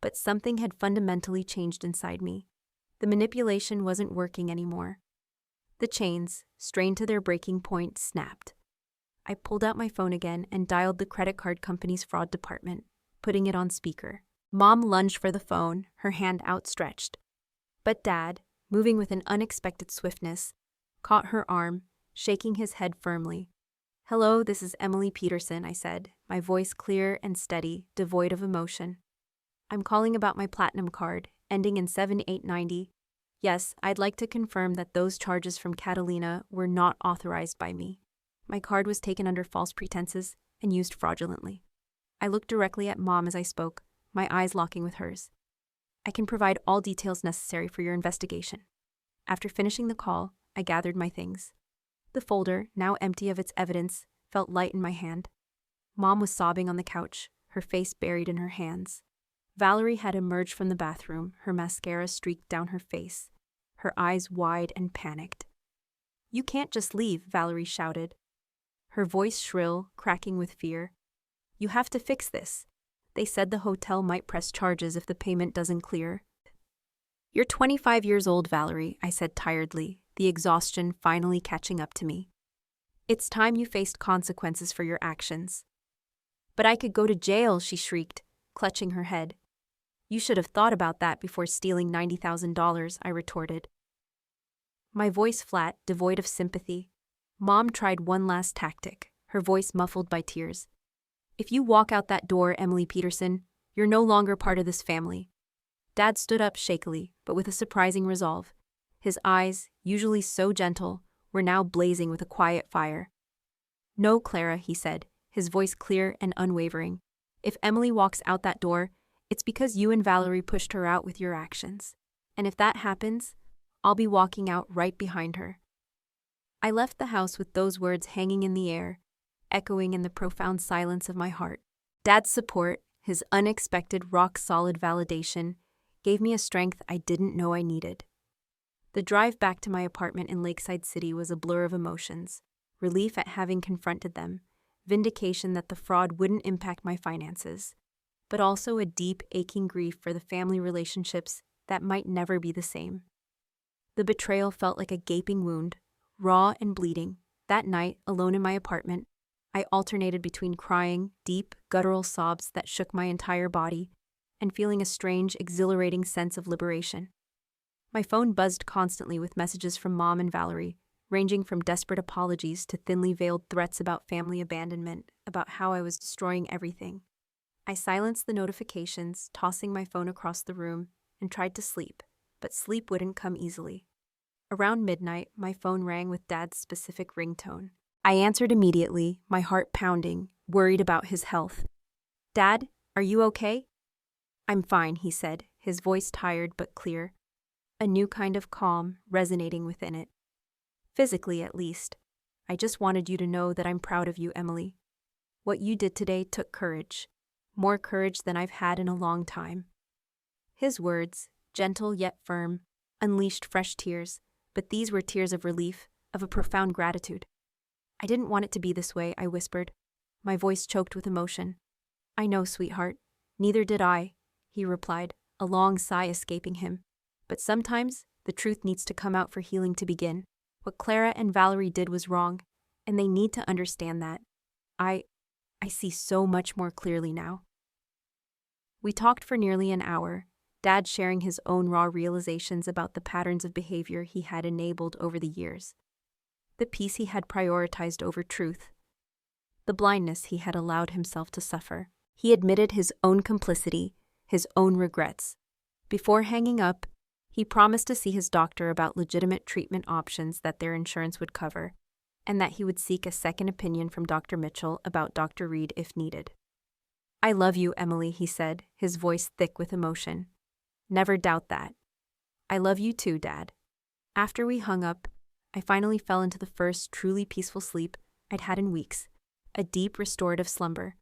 But something had fundamentally changed inside me. The manipulation wasn't working anymore. The chains, strained to their breaking point, snapped. I pulled out my phone again and dialed the credit card company's fraud department, putting it on speaker. Mom lunged for the phone, her hand outstretched. But Dad, moving with an unexpected swiftness, caught her arm, shaking his head firmly. Hello, this is Emily Peterson, I said, my voice clear and steady, devoid of emotion. I'm calling about my platinum card, ending in 7890. Yes, I'd like to confirm that those charges from Catalina were not authorized by me. My card was taken under false pretenses and used fraudulently. I looked directly at Mom as I spoke, my eyes locking with hers. I can provide all details necessary for your investigation. After finishing the call, I gathered my things. The folder, now empty of its evidence, felt light in my hand. Mom was sobbing on the couch, her face buried in her hands. Valerie had emerged from the bathroom, her mascara streaked down her face, her eyes wide and panicked. "You can't just leave," Valerie shouted, her voice shrill, cracking with fear. "You have to fix this. They said the hotel might press charges if the payment doesn't clear." "You're 25 years old, Valerie," I said tiredly, the exhaustion finally catching up to me. "It's time you faced consequences for your actions." "But I could go to jail," she shrieked, clutching her head. "You should have thought about that before stealing $90,000, I retorted. My voice flat, devoid of sympathy. Mom tried one last tactic, her voice muffled by tears. "If you walk out that door, Emily Peterson, you're no longer part of this family." Dad stood up shakily, but with a surprising resolve. His eyes, usually so gentle, were now blazing with a quiet fire. "No, Clara," he said, his voice clear and unwavering. "If Emily walks out that door, it's because you and Valerie pushed her out with your actions. And if that happens, I'll be walking out right behind her." I left the house with those words hanging in the air, echoing in the profound silence of my heart. Dad's support, his unexpected rock-solid validation, gave me a strength I didn't know I needed. The drive back to my apartment in Lakeside City was a blur of emotions, relief at having confronted them, vindication that the fraud wouldn't impact my finances, but also a deep, aching grief for the family relationships that might never be the same. The betrayal felt like a gaping wound, raw and bleeding. That night, alone in my apartment, I alternated between crying, deep, guttural sobs that shook my entire body, and feeling a strange, exhilarating sense of liberation. My phone buzzed constantly with messages from Mom and Valerie, ranging from desperate apologies to thinly veiled threats about family abandonment, about how I was destroying everything. I silenced the notifications, tossing my phone across the room, and tried to sleep, but sleep wouldn't come easily. Around midnight, my phone rang with Dad's specific ringtone. I answered immediately, my heart pounding, worried about his health. "Dad, are you okay?" "I'm fine," he said, his voice tired but clear, a new kind of calm resonating within it. "Physically, at least. I just wanted you to know that I'm proud of you, Emily. What you did today took courage, more courage than I've had in a long time." His words, gentle yet firm, unleashed fresh tears, but these were tears of relief, of a profound gratitude. "I didn't want it to be this way," I whispered, my voice choked with emotion. "I know, sweetheart. Neither did I," he replied, a long sigh escaping him. "But sometimes the truth needs to come out for healing to begin. What Clara and Valerie did was wrong, and they need to understand that. I see so much more clearly now." We talked for nearly an hour, Dad sharing his own raw realizations about the patterns of behavior he had enabled over the years, the peace he had prioritized over truth, the blindness he had allowed himself to suffer. He admitted his own complicity, his own regrets. Before hanging up, he promised to see his doctor about legitimate treatment options that their insurance would cover, and that he would seek a second opinion from Dr. Mitchell about Dr. Reed if needed. "I love you, Emily," he said, his voice thick with emotion. "Never doubt that." "I love you too, Dad." After we hung up, I finally fell into the first truly peaceful sleep I'd had in weeks, a deep restorative slumber,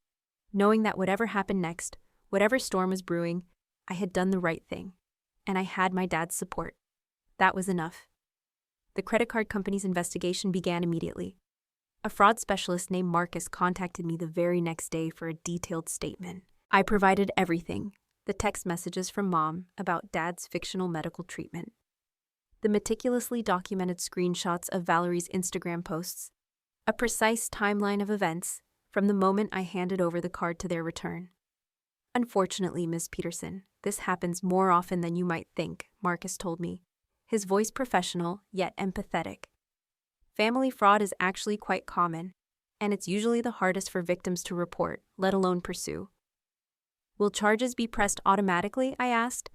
knowing that whatever happened next, whatever storm was brewing, I had done the right thing, and I had my dad's support. That was enough. The credit card company's investigation began immediately. A fraud specialist named Marcus contacted me the very next day for a detailed statement. I provided everything, the text messages from Mom about Dad's fictional medical treatment, the meticulously documented screenshots of Valerie's Instagram posts, a precise timeline of events from the moment I handed over the card to their return. "Unfortunately, Ms. Peterson, this happens more often than you might think," Marcus told me, his voice professional yet empathetic. "Family fraud is actually quite common, and it's usually the hardest for victims to report, let alone pursue." "Will charges be pressed automatically?" I asked,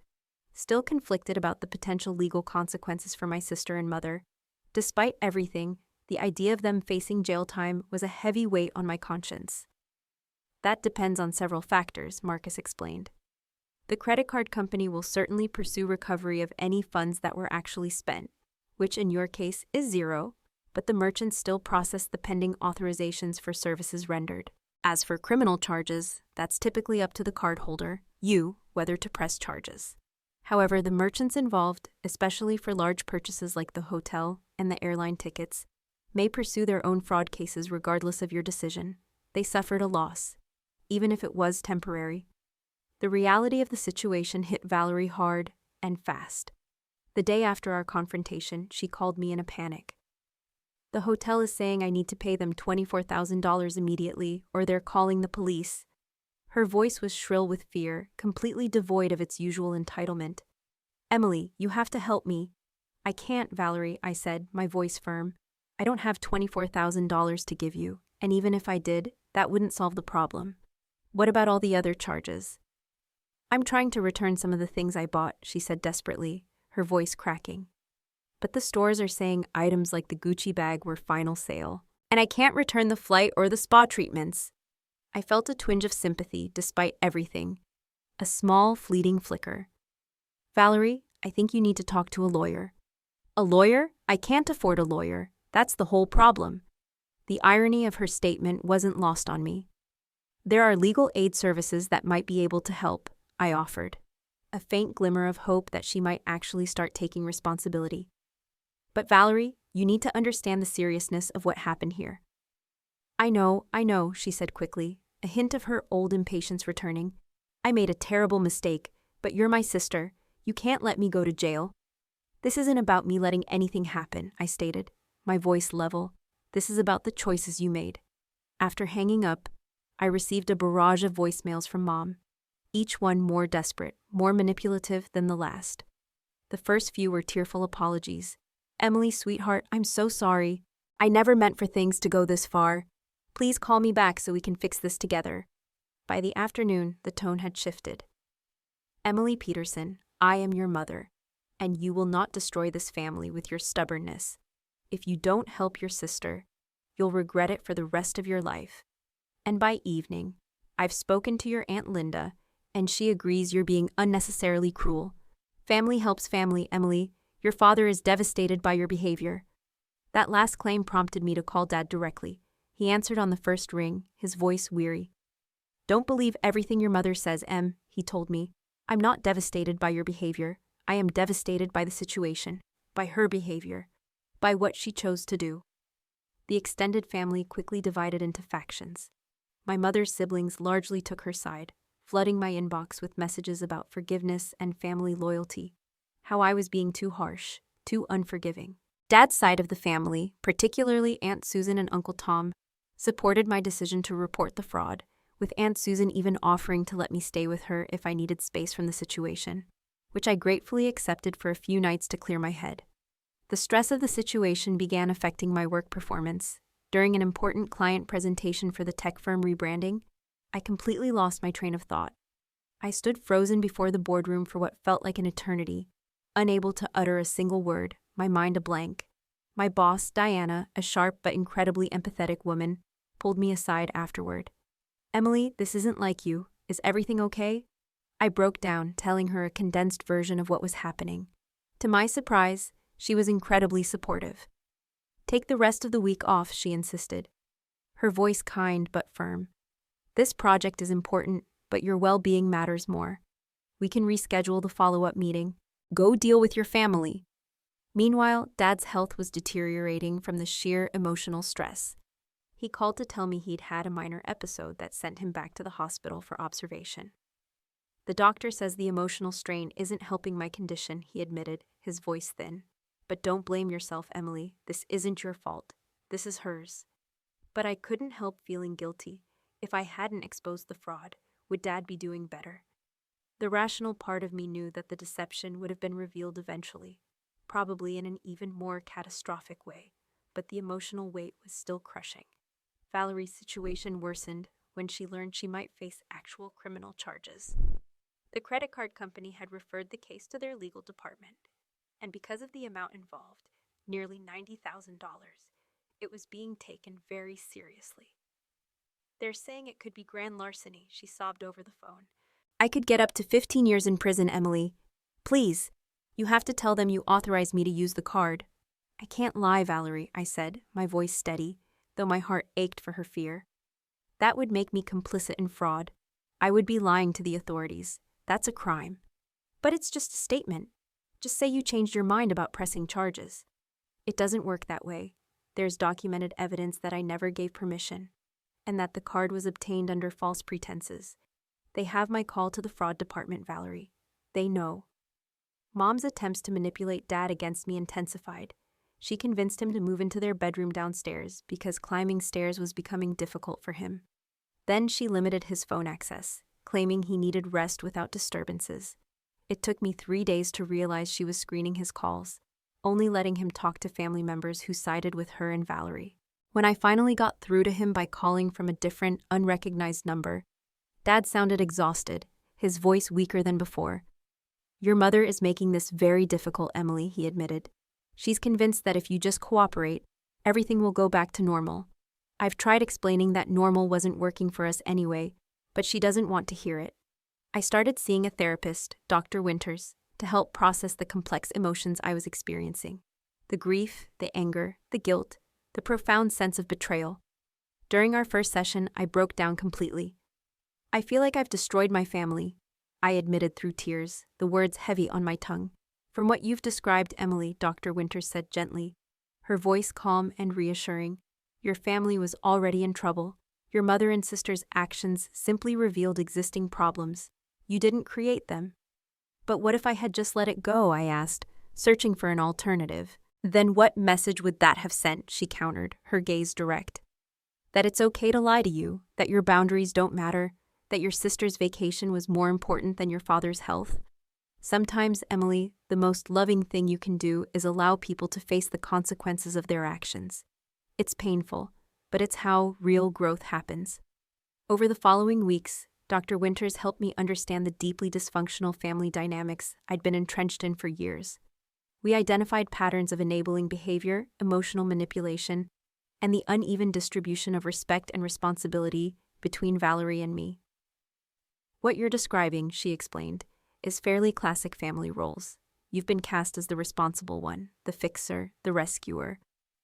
still conflicted about the potential legal consequences for my sister and mother. Despite everything, the idea of them facing jail time was a heavy weight on my conscience. "That depends on several factors," Marcus explained. The credit card company will certainly pursue recovery of any funds that were actually spent, which in your case is zero, but the merchants still process the pending authorizations for services rendered. As for criminal charges, that's typically up to the cardholder, you, whether to press charges. However, the merchants involved, especially for large purchases like the hotel and the airline tickets, may pursue their own fraud cases regardless of your decision. They suffered a loss, even if it was temporary. The reality of the situation hit Valerie hard and fast. The day after our confrontation, she called me in a panic. The hotel is saying I need to pay them $24,000 immediately, or they're calling the police. Her voice was shrill with fear, completely devoid of its usual entitlement. Emily, you have to help me. I can't, Valerie, I said, my voice firm. I don't have $24,000 to give you, and even if I did, that wouldn't solve the problem. What about all the other charges? I'm trying to return some of the things I bought, she said desperately, her voice cracking. But the stores are saying items like the Gucci bag were final sale, and I can't return the flight or the spa treatments. I felt a twinge of sympathy despite everything, a small, fleeting flicker. Valerie, I think you need to talk to a lawyer. A lawyer? I can't afford a lawyer. That's the whole problem. The irony of her statement wasn't lost on me. There are legal aid services that might be able to help, I offered, a faint glimmer of hope that she might actually start taking responsibility. But Valerie, you need to understand the seriousness of what happened here. I know, she said quickly, a hint of her old impatience returning. I made a terrible mistake, but you're my sister. You can't let me go to jail. This isn't about me letting anything happen, I stated, my voice level. This is about the choices you made. After hanging up, I received a barrage of voicemails from Mom, each one more desperate, more manipulative than the last. The first few were tearful apologies. Emily, sweetheart, I'm so sorry. I never meant for things to go this far. Please call me back so we can fix this together. By the afternoon, the tone had shifted. Emily Peterson, I am your mother, and you will not destroy this family with your stubbornness. If you don't help your sister, you'll regret it for the rest of your life. And by evening, I've spoken to your Aunt Linda, and she agrees you're being unnecessarily cruel. Family helps family, Emily. Your father is devastated by your behavior. That last claim prompted me to call Dad directly. He answered on the first ring, his voice weary. Don't believe everything your mother says, Em, he told me. I'm not devastated by your behavior. I am devastated by the situation, by her behavior, by what she chose to do. The extended family quickly divided into factions. My mother's siblings largely took her side, flooding my inbox with messages about forgiveness and family loyalty, how I was being too harsh, too unforgiving. Dad's side of the family, particularly Aunt Susan and Uncle Tom, supported my decision to report the fraud, with Aunt Susan even offering to let me stay with her if I needed space from the situation, which I gratefully accepted for a few nights to clear my head. The stress of the situation began affecting my work performance. During an important client presentation for the tech firm rebranding, I completely lost my train of thought. I stood frozen before the boardroom for what felt like an eternity, unable to utter a single word, my mind a blank. My boss, Diana, a sharp but incredibly empathetic woman, pulled me aside afterward. Emily, this isn't like you. Is everything okay? I broke down, telling her a condensed version of what was happening. To my surprise, she was incredibly supportive. Take the rest of the week off, she insisted, her voice kind but firm. This project is important, but your well-being matters more. We can reschedule the follow-up meeting. Go deal with your family. Meanwhile, Dad's health was deteriorating from the sheer emotional stress. He called to tell me he'd had a minor episode that sent him back to the hospital for observation. The doctor says the emotional strain isn't helping my condition, he admitted, his voice thin. But don't blame yourself, Emily. This isn't your fault. This is hers. But I couldn't help feeling guilty. If I hadn't exposed the fraud, would Dad be doing better? The rational part of me knew that the deception would have been revealed eventually, probably in an even more catastrophic way, but the emotional weight was still crushing. Valerie's situation worsened when she learned she might face actual criminal charges. The credit card company had referred the case to their legal department, and because of the amount involved, nearly $90,000, it was being taken very seriously. They're saying it could be grand larceny, she sobbed over the phone. I could get up to 15 years in prison, Emily. Please, you have to tell them you authorized me to use the card. I can't lie, Valerie, I said, my voice steady, though my heart ached for her fear. That would make me complicit in fraud. I would be lying to the authorities. That's a crime. But it's just a statement. Just say you changed your mind about pressing charges. It doesn't work that way. There's documented evidence that I never gave permission, and that the card was obtained under false pretenses. They have my call to the fraud department, Valerie. They know. Mom's attempts to manipulate Dad against me intensified. She convinced him to move into their bedroom downstairs because climbing stairs was becoming difficult for him. Then she limited his phone access, claiming he needed rest without disturbances. It took me 3 days to realize she was screening his calls, only letting him talk to family members who sided with her and Valerie. When I finally got through to him by calling from a different, unrecognized number, Dad sounded exhausted, his voice weaker than before. Your mother is making this very difficult, Emily, he admitted. She's convinced that if you just cooperate, everything will go back to normal. I've tried explaining that normal wasn't working for us anyway, but she doesn't want to hear it. I started seeing a therapist, Dr. Winters, to help process the complex emotions I was experiencing. The grief, the anger, the guilt, the profound sense of betrayal. During our first session, I broke down completely. I feel like I've destroyed my family, I admitted through tears, the words heavy on my tongue. From what you've described, Emily, Dr. Winters said gently, her voice calm and reassuring. Your family was already in trouble. Your mother and sister's actions simply revealed existing problems. You didn't create them. But what if I had just let it go, I asked, searching for an alternative. Then what message would that have sent, she countered, her gaze direct. That it's okay to lie to you, that your boundaries don't matter, that your sister's vacation was more important than your father's health. Sometimes, Emily, the most loving thing you can do is allow people to face the consequences of their actions. It's painful, but it's how real growth happens. Over the following weeks, Dr. Winters helped me understand the deeply dysfunctional family dynamics I'd been entrenched in for years. We identified patterns of enabling behavior, emotional manipulation, and the uneven distribution of respect and responsibility between Valerie and me. What you're describing, she explained, is fairly classic family roles. You've been cast as the responsible one, the fixer, the rescuer,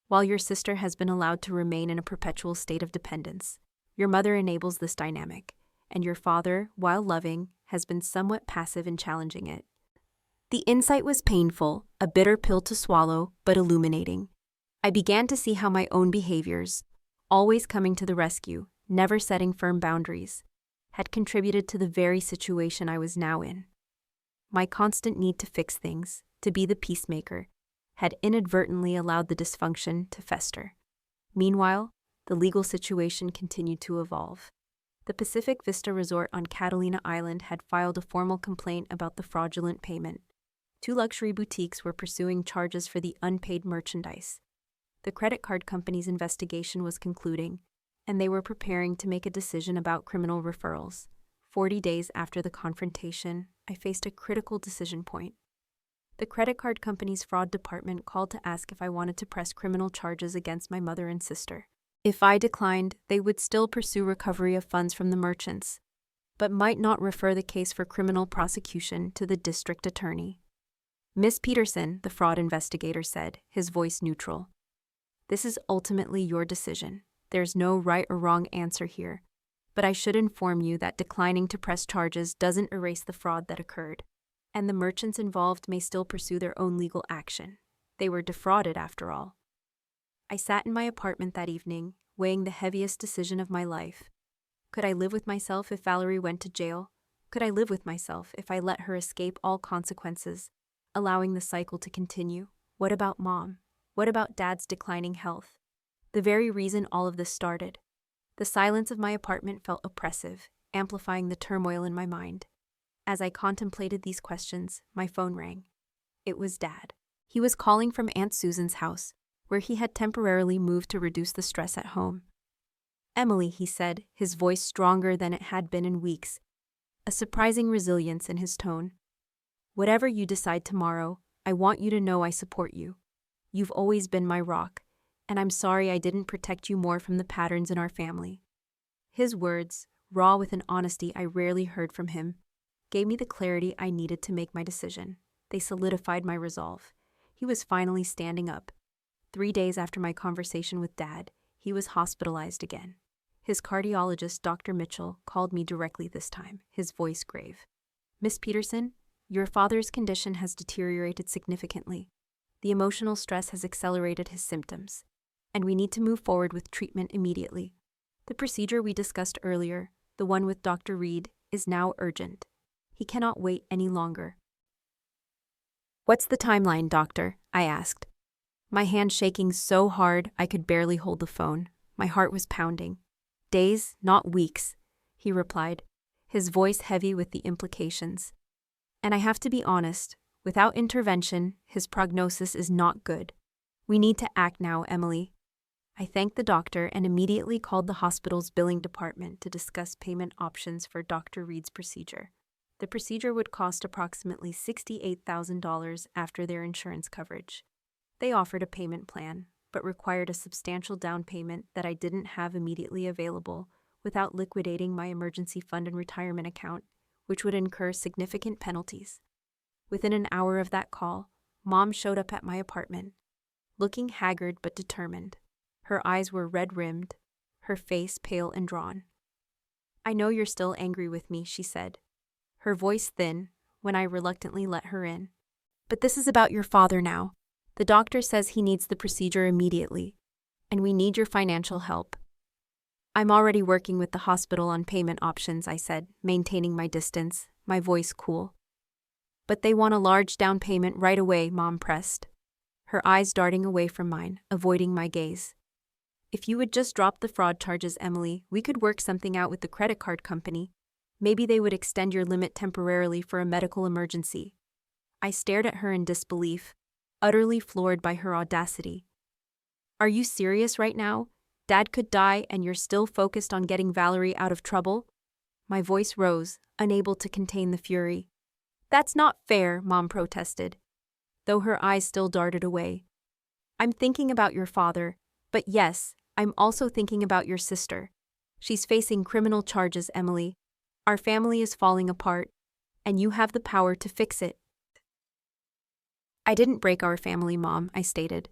while your sister has been allowed to remain in a perpetual state of dependence. Your mother enables this dynamic, and your father, while loving, has been somewhat passive in challenging it. The insight was painful, a bitter pill to swallow, but illuminating. I began to see how my own behaviors, always coming to the rescue, never setting firm boundaries, had contributed to the very situation I was now in. My constant need to fix things, to be the peacemaker, had inadvertently allowed the dysfunction to fester. Meanwhile, the legal situation continued to evolve. The Pacific Vista Resort on Catalina Island had filed a formal complaint about the fraudulent payment. 2 luxury boutiques were pursuing charges for the unpaid merchandise. The credit card company's investigation was concluding, and they were preparing to make a decision about criminal referrals. 40 days after the confrontation, I faced a critical decision point. The credit card company's fraud department called to ask if I wanted to press criminal charges against my mother and sister. If I declined, they would still pursue recovery of funds from the merchants, but might not refer the case for criminal prosecution to the district attorney. Miss Peterson, the fraud investigator said, his voice neutral. This is ultimately your decision. There's no right or wrong answer here, but I should inform you that declining to press charges doesn't erase the fraud that occurred, and the merchants involved may still pursue their own legal action. They were defrauded after all. I sat in my apartment that evening, weighing the heaviest decision of my life. Could I live with myself if Valerie went to jail? Could I live with myself if I let her escape all consequences, allowing the cycle to continue? What about Mom? What about Dad's declining health? The very reason all of this started. The silence of my apartment felt oppressive, amplifying the turmoil in my mind. As I contemplated these questions, my phone rang. It was Dad. He was calling from Aunt Susan's house, where he had temporarily moved to reduce the stress at home. Emily, he said, his voice stronger than it had been in weeks, a surprising resilience in his tone. Whatever you decide tomorrow, I want you to know I support you. You've always been my rock, and I'm sorry I didn't protect you more from the patterns in our family. His words, raw with an honesty I rarely heard from him, gave me the clarity I needed to make my decision. They solidified my resolve. He was finally standing up. 3 days after my conversation with Dad, he was hospitalized again. His cardiologist, Dr. Mitchell, called me directly this time, his voice grave. "Miss Peterson, your father's condition has deteriorated significantly. The emotional stress has accelerated his symptoms, and we need to move forward with treatment immediately. The procedure we discussed earlier, the one with Dr. Reed, is now urgent. He cannot wait any longer." "What's the timeline, doctor?" I asked. My hand shaking so hard I could barely hold the phone. My heart was pounding. "Days, not weeks," he replied, his voice heavy with the implications. "And I have to be honest, without intervention, his prognosis is not good. We need to act now, Emily." I thanked the doctor and immediately called the hospital's billing department to discuss payment options for Dr. Reed's procedure. The procedure would cost approximately $68,000 after their insurance coverage. They offered a payment plan, but required a substantial down payment that I didn't have immediately available without liquidating my emergency fund and retirement account, which would incur significant penalties. Within an hour of that call, Mom showed up at my apartment, looking haggard but determined. Her eyes were red-rimmed, her face pale and drawn. "I know you're still angry with me," she said, her voice thin when I reluctantly let her in. "But this is about your father now. The doctor says he needs the procedure immediately, and we need your financial help." "I'm already working with the hospital on payment options," I said, maintaining my distance, my voice cool. "But they want a large down payment right away," Mom pressed, her eyes darting away from mine, avoiding my gaze. "If you would just drop the fraud charges, Emily, we could work something out with the credit card company. Maybe they would extend your limit temporarily for a medical emergency." I stared at her in disbelief, utterly floored by her audacity. "Are you serious right now? Dad could die and you're still focused on getting Valerie out of trouble?" My voice rose, unable to contain the fury. "That's not fair," Mom protested, though her eyes still darted away. "I'm thinking about your father, but yes, I'm also thinking about your sister. She's facing criminal charges, Emily. Our family is falling apart, and you have the power to fix it." "I didn't break our family, Mom," I stated,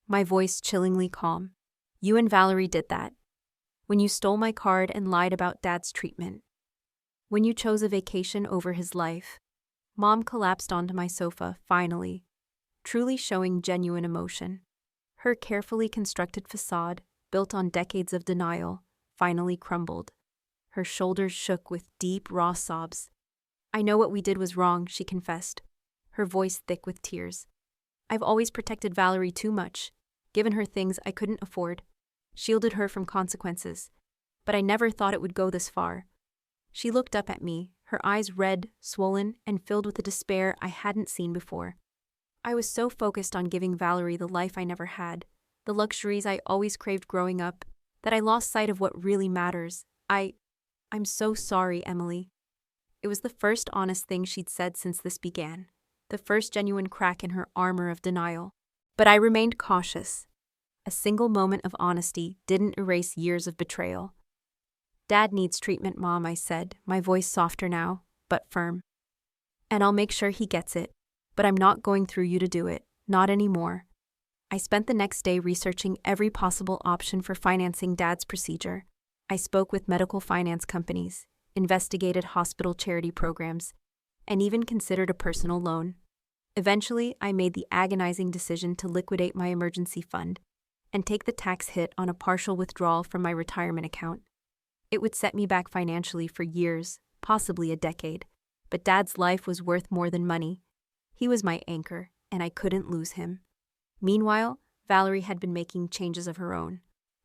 my voice chillingly calm. "You and Valerie did that. When you stole my card and lied about Dad's treatment. When you chose a vacation over his life." Mom collapsed onto my sofa, finally, truly showing genuine emotion. Her carefully constructed facade, built on decades of denial, finally crumbled. Her shoulders shook with deep, raw sobs. "I know what we did was wrong," she confessed, her voice thick with tears. "I've always protected Valerie too much, given her things I couldn't afford, shielded her from consequences. But I never thought it would go this far." She looked up at me, her eyes red, swollen, and filled with a despair I hadn't seen before. "I was so focused on giving Valerie the life I never had, the luxuries I always craved growing up, that I lost sight of what really matters. I'm so sorry, Emily." It was the first honest thing she'd said since this began, the first genuine crack in her armor of denial. But I remained cautious. A single moment of honesty didn't erase years of betrayal. "Dad needs treatment, Mom," I said, my voice softer now, but firm. "And I'll make sure he gets it, but I'm not going through you to do it, not anymore." I spent the next day researching every possible option for financing Dad's procedure. I spoke with medical finance companies, investigated hospital charity programs, and even considered a personal loan. Eventually, I made the agonizing decision to liquidate my emergency fund and take the tax hit on a partial withdrawal from my retirement account. It would set me back financially for years, possibly a decade, but Dad's life was worth more than money. He was my anchor, and I couldn't lose him. Meanwhile, Valerie had been making changes of her own.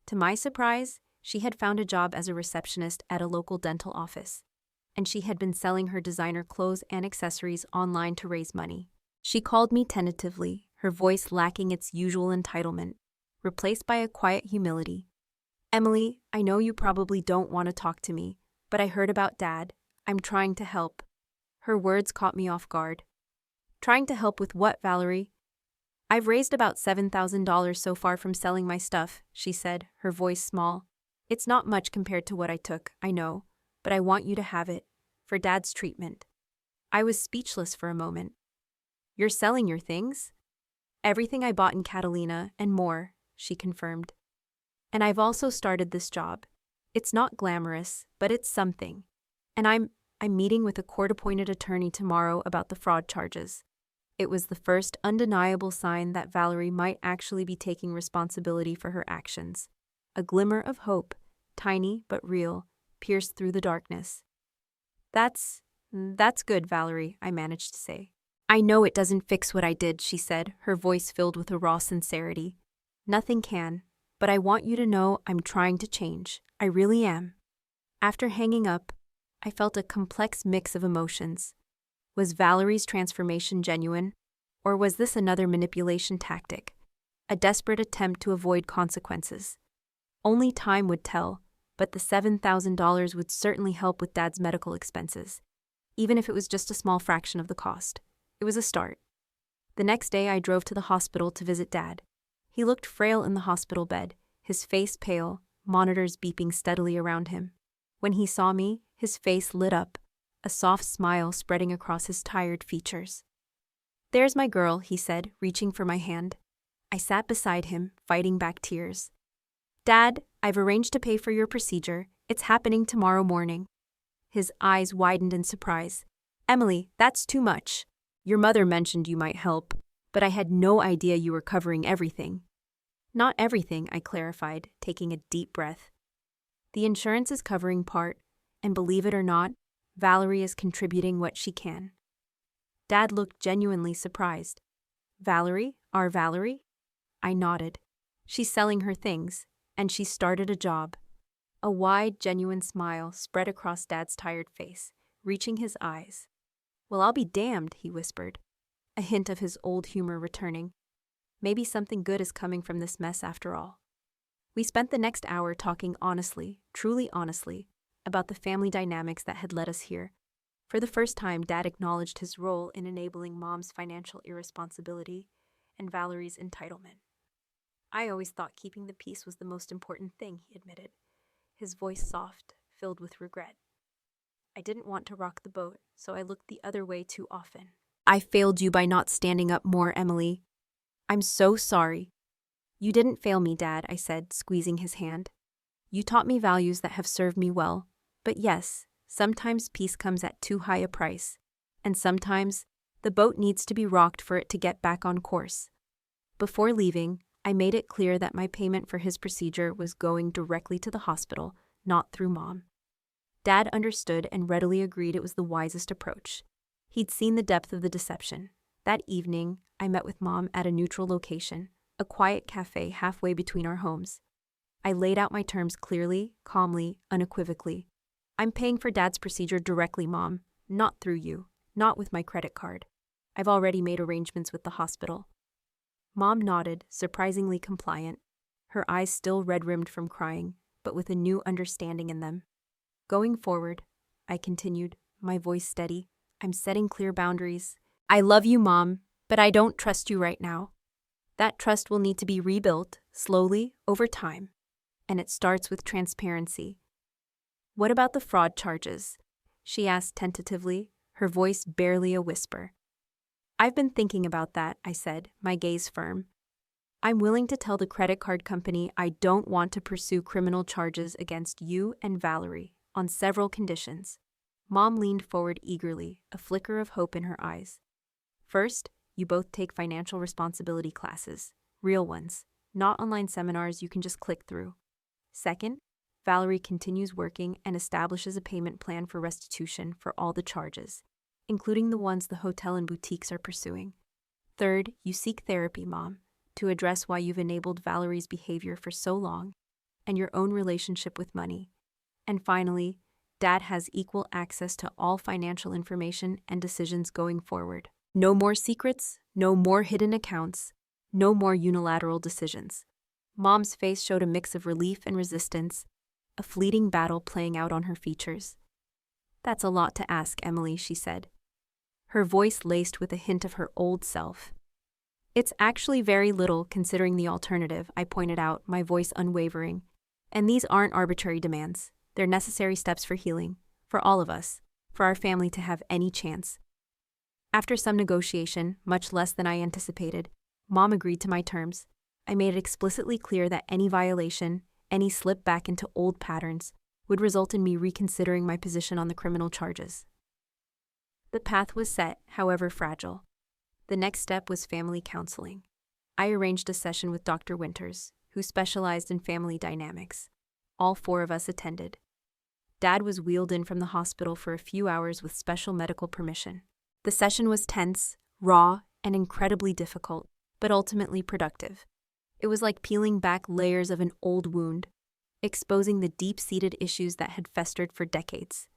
To my surprise, she had found a job as a receptionist at a local dental office, and she had been selling her designer clothes and accessories online to raise money. She called me tentatively, her voice lacking its usual entitlement, replaced by a quiet humility. "Emily, I know you probably don't want to talk to me, but I heard about Dad. I'm trying to help." Her words caught me off guard. "Trying to help with what, Valerie?" "I've raised about $7,000 so far from selling my stuff," she said, her voice small. "It's not much compared to what I took, I know, but I want you to have it, for Dad's treatment." I was speechless for a moment. You're selling your things? Everything I bought in Catalina and more, she confirmed. And I've also started this job. It's not glamorous, but it's something. And I'm meeting with a court-appointed attorney tomorrow about the fraud charges. It was the first undeniable sign that Valerie might actually be taking responsibility for her actions. A glimmer of hope, tiny but real, pierced through the darkness. That's good, Valerie, I managed to say. I know it doesn't fix what I did, she said, her voice filled with a raw sincerity. Nothing can, but I want you to know I'm trying to change. I really am. After hanging up, I felt a complex mix of emotions. Was Valerie's transformation genuine, or was this another manipulation tactic, a desperate attempt to avoid consequences? Only time would tell, but the $7,000 would certainly help with Dad's medical expenses, even if it was just a small fraction of the cost. It was a start. The next day I drove to the hospital to visit Dad. He looked frail in the hospital bed, his face pale, monitors beeping steadily around him. When he saw me, his face lit up, a soft smile spreading across his tired features. "There's my girl," he said, reaching for my hand. I sat beside him, fighting back tears. "Dad, I've arranged to pay for your procedure. It's happening tomorrow morning." His eyes widened in surprise. "Emily, that's too much. Your mother mentioned you might help, but I had no idea you were covering everything." "Not everything," I clarified, taking a deep breath. "The insurance is covering part, and believe it or not, Valerie is contributing what she can." Dad looked genuinely surprised. "Valerie? Our Valerie?" I nodded. "She's selling her things, and she started a job." A wide, genuine smile spread across Dad's tired face, reaching his eyes. "Well, I'll be damned," he whispered, a hint of his old humor returning. Maybe something good is coming from this mess after all. We spent the next hour talking honestly, truly honestly, about the family dynamics that had led us here. For the first time, Dad acknowledged his role in enabling Mom's financial irresponsibility and Valerie's entitlement. "I always thought keeping the peace was the most important thing," he admitted, his voice soft, filled with regret. "I didn't want to rock the boat, so I looked the other way too often." "I failed you by not standing up more, Emily. I'm so sorry." "You didn't fail me, Dad," I said, squeezing his hand. "You taught me values that have served me well. But yes, sometimes peace comes at too high a price, and sometimes the boat needs to be rocked for it to get back on course." Before leaving, I made it clear that my payment for his procedure was going directly to the hospital, not through Mom. Dad understood and readily agreed it was the wisest approach. He'd seen the depth of the deception. That evening, I met with Mom at a neutral location, a quiet cafe halfway between our homes. I laid out my terms clearly, calmly, unequivocally. "I'm paying for Dad's procedure directly, Mom, not through you, not with my credit card. I've already made arrangements with the hospital." Mom nodded, surprisingly compliant, her eyes still red-rimmed from crying, but with a new understanding in them. "Going forward," I continued, my voice steady, "I'm setting clear boundaries. I love you, Mom, but I don't trust you right now. That trust will need to be rebuilt, slowly, over time. And it starts with transparency." "What about the fraud charges?" she asked tentatively, her voice barely a whisper. "I've been thinking about that," I said, my gaze firm. "I'm willing to tell the credit card company I don't want to pursue criminal charges against you and Valerie, on several conditions." Mom leaned forward eagerly, a flicker of hope in her eyes. "First, you both take financial responsibility classes, real ones, not online seminars you can just click through. Second, Valerie continues working and establishes a payment plan for restitution for all the charges, including the ones the hotel and boutiques are pursuing. Third, you seek therapy, Mom, to address why you've enabled Valerie's behavior for so long and your own relationship with money. And finally, Dad has equal access to all financial information and decisions going forward. No more secrets, no more hidden accounts, no more unilateral decisions." Mom's face showed a mix of relief and resistance, a fleeting battle playing out on her features. "That's a lot to ask, Emily," she said, her voice laced with a hint of her old self. "It's actually very little considering the alternative," I pointed out, my voice unwavering. "And these aren't arbitrary demands. They're necessary steps for healing, for all of us, for our family to have any chance. After some negotiation, much less than I anticipated, Mom agreed to my terms. I made it explicitly clear that any violation, any slip back into old patterns, would result in me reconsidering my position on the criminal charges. The path was set, however fragile. The next step was family counseling. I arranged a session with Dr. Winters, who specialized in family dynamics. All 4 of us attended. Dad was wheeled in from the hospital for a few hours with special medical permission. The session was tense, raw, and incredibly difficult, but ultimately productive. It was like peeling back layers of an old wound, exposing the deep-seated issues that had festered for decades.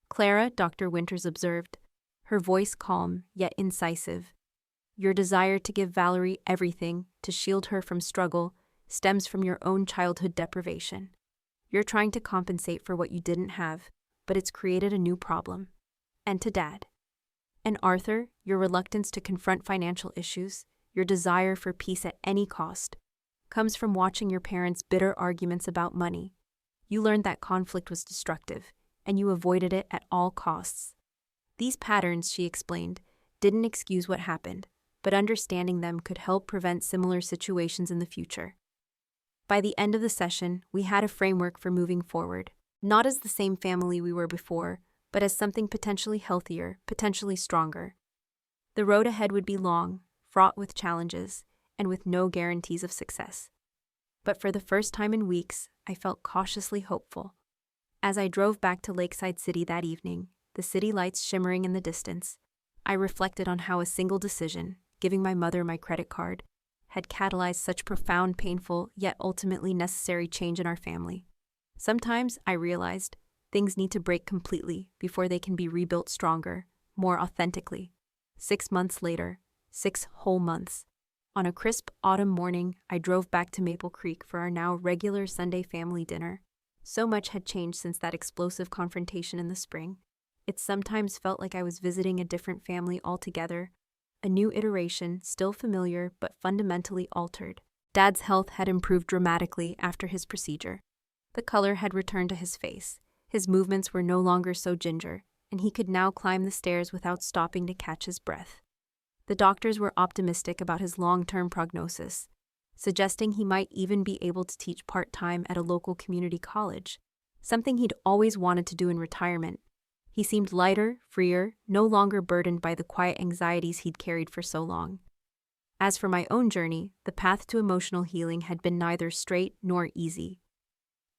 Clara, Dr. Winters observed, her voice calm yet incisive, your desire to give Valerie everything, to shield her from struggle, stems from your own childhood deprivation. You're trying to compensate for what you didn't have, but it's created a new problem. And to Dad. And Arthur, your reluctance to confront financial issues, your desire for peace at any cost, comes from watching your parents' bitter arguments about money. You learned that conflict was destructive, and you avoided it at all costs. These patterns, she explained, didn't excuse what happened, but understanding them could help prevent similar situations in the future. By the end of the session, we had a framework for moving forward, not as the same family we were before, but as something potentially healthier, potentially stronger. The road ahead would be long, fraught with challenges, and with no guarantees of success. But for the first time in weeks, I felt cautiously hopeful. As I drove back to Lakeside City that evening, the city lights shimmering in the distance, I reflected on how a single decision, giving my mother my credit card, had catalyzed such profound, painful, yet ultimately necessary change in our family. Sometimes, I realized, things need to break completely before they can be rebuilt stronger, more authentically. 6 months later, 6 whole months. On a crisp autumn morning, I drove back to Maple Creek for our now regular Sunday family dinner. So much had changed since that explosive confrontation in the spring. It sometimes felt like I was visiting a different family altogether, a new iteration, still familiar but fundamentally altered. Dad's health had improved dramatically after his procedure. The color had returned to his face, his movements were no longer so ginger, and he could now climb the stairs without stopping to catch his breath. The doctors were optimistic about his long-term prognosis, suggesting he might even be able to teach part-time at a local community college, something he'd always wanted to do in retirement. He seemed lighter, freer, no longer burdened by the quiet anxieties he'd carried for so long. As for my own journey, the path to emotional healing had been neither straight nor easy.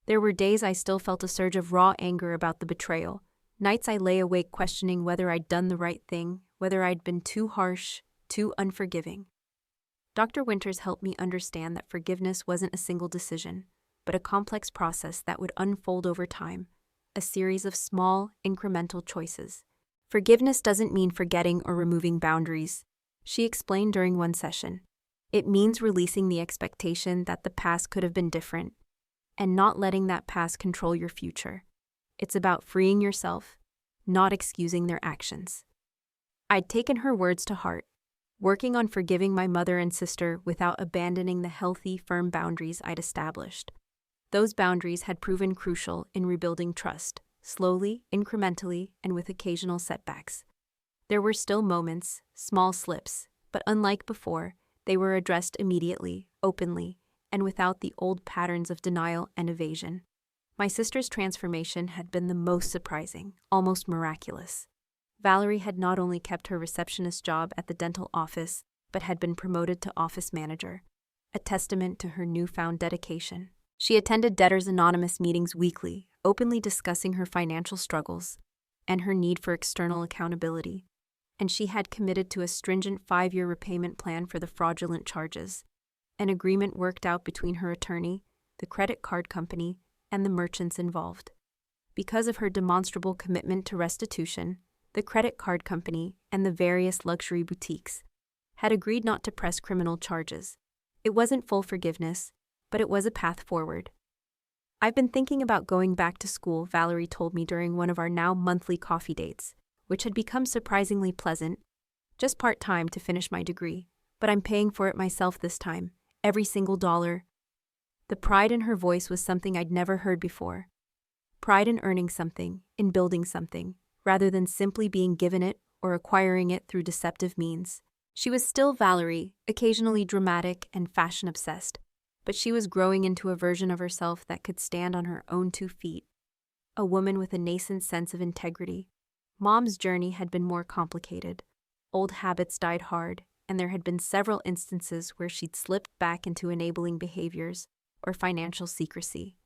There were days I still felt a surge of raw anger about the betrayal, nights I lay awake questioning whether I'd done the right thing, whether I'd been too harsh, too unforgiving. Dr. Winters helped me understand that forgiveness wasn't a single decision, but a complex process that would unfold over time, a series of small, incremental choices. Forgiveness doesn't mean forgetting or removing boundaries, she explained during one session. It means releasing the expectation that the past could have been different, and not letting that past control your future. It's about freeing yourself, not excusing their actions. I'd taken her words to heart, working on forgiving my mother and sister without abandoning the healthy, firm boundaries I'd established. Those boundaries had proven crucial in rebuilding trust, slowly, incrementally, and with occasional setbacks. There were still moments, small slips, but unlike before, they were addressed immediately, openly, and without the old patterns of denial and evasion. My sister's transformation had been the most surprising, almost miraculous. Valerie had not only kept her receptionist job at the dental office, but had been promoted to office manager, a testament to her newfound dedication. She attended Debtors Anonymous meetings weekly, openly discussing her financial struggles and her need for external accountability, and she had committed to a stringent 5-year repayment plan for the fraudulent charges, an agreement worked out between her attorney, the credit card company, and the merchants involved. Because of her demonstrable commitment to restitution, the credit card company and the various luxury boutiques had agreed not to press criminal charges. It wasn't full forgiveness, but it was a path forward. I've been thinking about going back to school, Valerie told me during one of our now monthly coffee dates, which had become surprisingly pleasant, just part-time to finish my degree, but I'm paying for it myself this time, every single dollar. The pride in her voice was something I'd never heard before. Pride in earning something, in building something, rather than simply being given it or acquiring it through deceptive means. She was still Valerie, occasionally dramatic and fashion-obsessed, but she was growing into a version of herself that could stand on her own 2 feet, a woman with a nascent sense of integrity. Mom's journey had been more complicated. Old habits died hard, and there had been several instances where she'd slipped back into enabling behaviors or financial secrecy.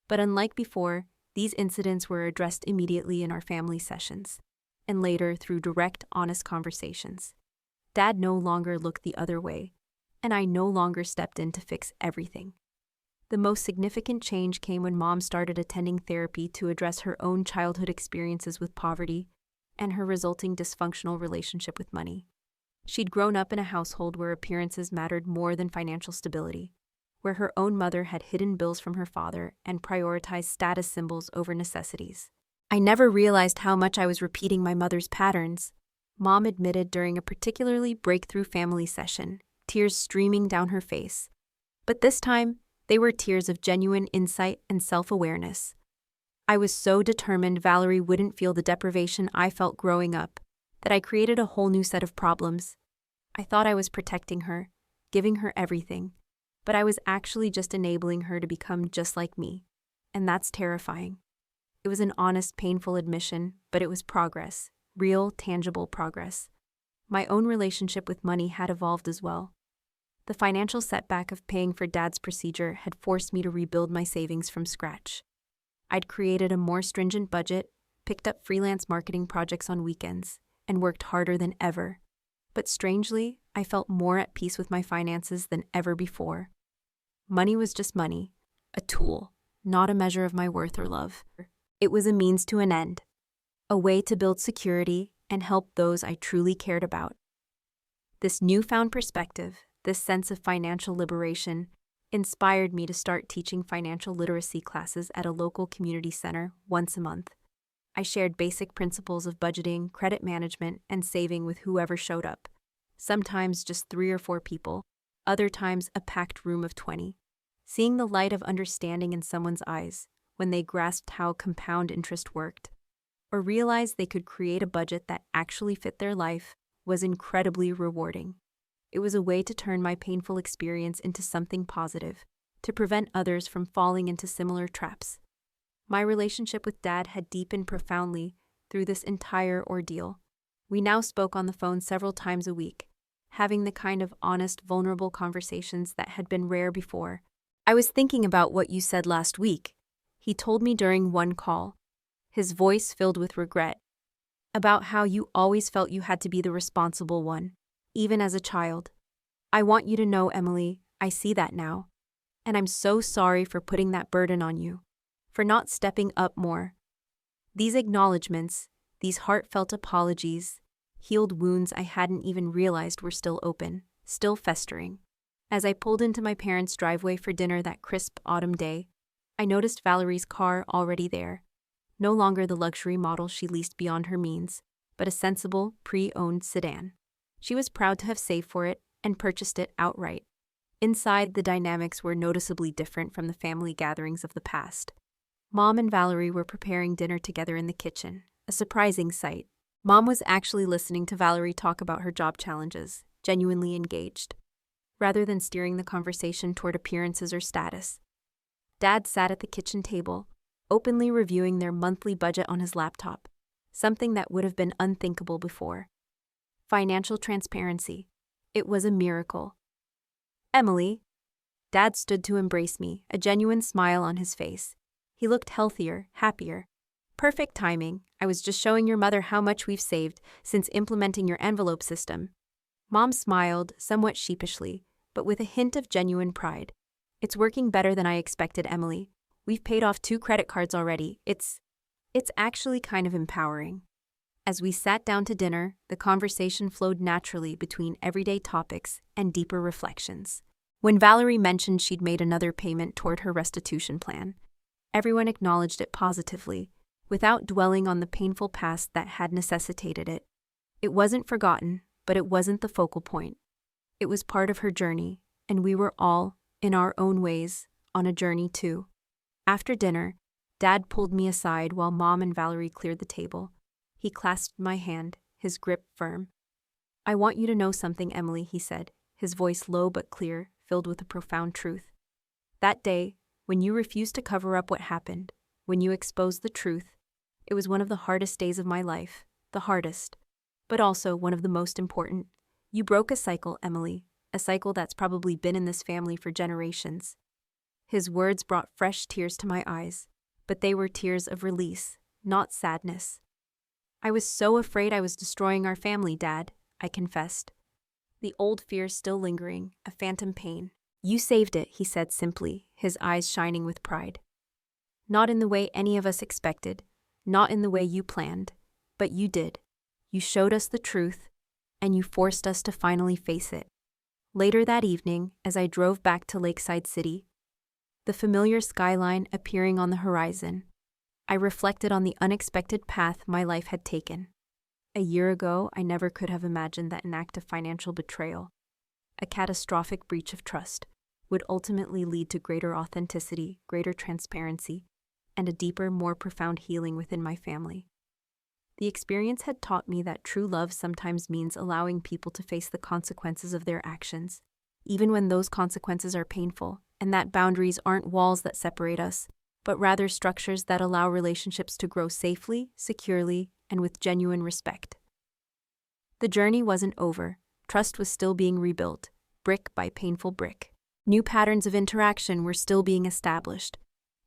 But unlike before, these incidents were addressed immediately in our family sessions, and later through direct, honest conversations. Dad no longer looked the other way, and I no longer stepped in to fix everything. The most significant change came when Mom started attending therapy to address her own childhood experiences with poverty and her resulting dysfunctional relationship with money. She'd grown up in a household where appearances mattered more than financial stability, where her own mother had hidden bills from her father and prioritized status symbols over necessities. I never realized how much I was repeating my mother's patterns, Mom admitted during a particularly breakthrough family session, tears streaming down her face. But this time, they were tears of genuine insight and self-awareness. I was so determined Valerie wouldn't feel the deprivation I felt growing up that I created a whole new set of problems. I thought I was protecting her, giving her everything, but I was actually just enabling her to become just like me, and that's terrifying. It was an honest, painful admission, but it was progress, real, tangible progress. My own relationship with money had evolved as well. The financial setback of paying for Dad's procedure had forced me to rebuild my savings from scratch. I'd created a more stringent budget, picked up freelance marketing projects on weekends, and worked harder than ever. But strangely, I felt more at peace with my finances than ever before. Money was just money, a tool, not a measure of my worth or love. It was a means to an end, a way to build security and help those I truly cared about. This newfound perspective, this sense of financial liberation, inspired me to start teaching financial literacy classes at a local community center once a month. I shared basic principles of budgeting, credit management, and saving with whoever showed up. Sometimes just 3 or 4 people, other times a packed room of 20. Seeing the light of understanding in someone's eyes when they grasped how compound interest worked, or realized they could create a budget that actually fit their life, was incredibly rewarding. It was a way to turn my painful experience into something positive, to prevent others from falling into similar traps. My relationship with Dad had deepened profoundly through this entire ordeal. We now spoke on the phone several times a week, having the kind of honest, vulnerable conversations that had been rare before. "I was thinking about what you said last week," he told me during one call, his voice filled with regret, "about how you always felt you had to be the responsible one, even as a child. I want you to know, Emily, I see that now. And I'm so sorry for putting that burden on you, for not stepping up more." These acknowledgments, these heartfelt apologies, healed wounds I hadn't even realized were still open, still festering. As I pulled into my parents' driveway for dinner that crisp autumn day, I noticed Valerie's car already there. No longer the luxury model she leased beyond her means, but a sensible, pre-owned sedan. She was proud to have saved for it and purchased it outright. Inside, the dynamics were noticeably different from the family gatherings of the past. Mom and Valerie were preparing dinner together in the kitchen, a surprising sight. Mom was actually listening to Valerie talk about her job challenges, genuinely engaged, rather than steering the conversation toward appearances or status. Dad sat at the kitchen table, openly reviewing their monthly budget on his laptop, something that would have been unthinkable before. Financial transparency. It was a miracle. "Emily." Dad stood to embrace me, a genuine smile on his face. He looked healthier, happier. "Perfect timing. I was just showing your mother how much we've saved since implementing your envelope system." Mom smiled, somewhat sheepishly, but with a hint of genuine pride. "It's working better than I expected, Emily. We've paid off 2 credit cards already. It's actually kind of empowering." As we sat down to dinner, the conversation flowed naturally between everyday topics and deeper reflections. When Valerie mentioned she'd made another payment toward her restitution plan, everyone acknowledged it positively, without dwelling on the painful past that had necessitated it. It wasn't forgotten, but it wasn't the focal point. It was part of her journey, and we were all, in our own ways, on a journey too. After dinner, Dad pulled me aside while Mom and Valerie cleared the table. He clasped my hand, his grip firm. "I want you to know something, Emily," he said, his voice low but clear, filled with a profound truth. "That day, when you refused to cover up what happened, when you exposed the truth, it was one of the hardest days of my life, the hardest, but also one of the most important. You broke a cycle, Emily, a cycle that's probably been in this family for generations." His words brought fresh tears to my eyes, but they were tears of release, not sadness. "I was so afraid I was destroying our family, Dad," I confessed, the old fear still lingering, a phantom pain. "You saved it," he said simply, his eyes shining with pride. "Not in the way any of us expected, not in the way you planned, but you did. You showed us the truth, and you forced us to finally face it." Later that evening, as I drove back to Lakeside City, the familiar skyline appearing on the horizon, I reflected on the unexpected path my life had taken. A year ago, I never could have imagined that an act of financial betrayal, a catastrophic breach of trust, would ultimately lead to greater authenticity, greater transparency, and a deeper, more profound healing within my family. The experience had taught me that true love sometimes means allowing people to face the consequences of their actions, even when those consequences are painful, and that boundaries aren't walls that separate us, but rather structures that allow relationships to grow safely, securely, and with genuine respect. The journey wasn't over. Trust was still being rebuilt, brick by painful brick. New patterns of interaction were still being established,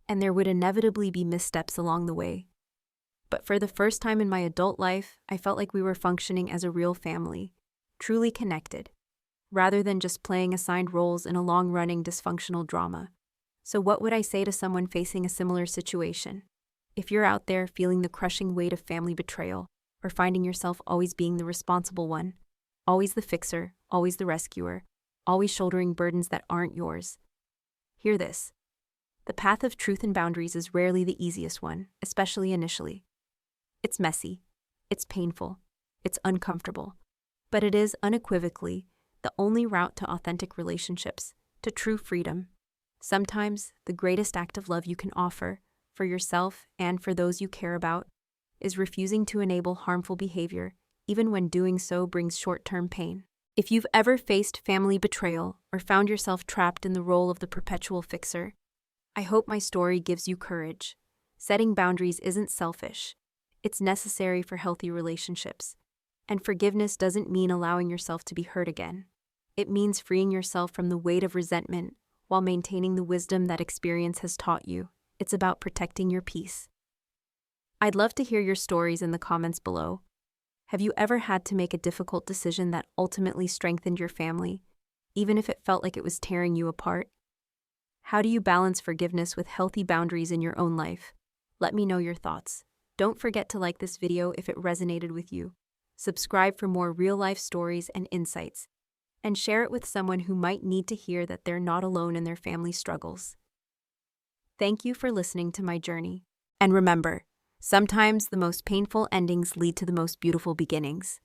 and there would inevitably be missteps along the way. But for the first time in my adult life, I felt like we were functioning as a real family, truly connected, rather than just playing assigned roles in a long-running dysfunctional drama. So what would I say to someone facing a similar situation? If you're out there feeling the crushing weight of family betrayal, or finding yourself always being the responsible one, always the fixer, always the rescuer, always shouldering burdens that aren't yours, hear this. The path of truth and boundaries is rarely the easiest one, especially initially. It's messy, it's painful, it's uncomfortable, but it is unequivocally the only route to authentic relationships, to true freedom. Sometimes the greatest act of love you can offer, for yourself and for those you care about, is refusing to enable harmful behavior, even when doing so brings short-term pain. If you've ever faced family betrayal or found yourself trapped in the role of the perpetual fixer, I hope my story gives you courage. Setting boundaries isn't selfish. It's necessary for healthy relationships. And forgiveness doesn't mean allowing yourself to be hurt again. It means freeing yourself from the weight of resentment while maintaining the wisdom that experience has taught you. It's about protecting your peace. I'd love to hear your stories in the comments below. Have you ever had to make a difficult decision that ultimately strengthened your family, even if it felt like it was tearing you apart? How do you balance forgiveness with healthy boundaries in your own life? Let me know your thoughts. Don't forget to like this video if it resonated with you. Subscribe for more real-life stories and insights, and share it with someone who might need to hear that they're not alone in their family struggles. Thank you for listening to my journey. And remember, sometimes the most painful endings lead to the most beautiful beginnings.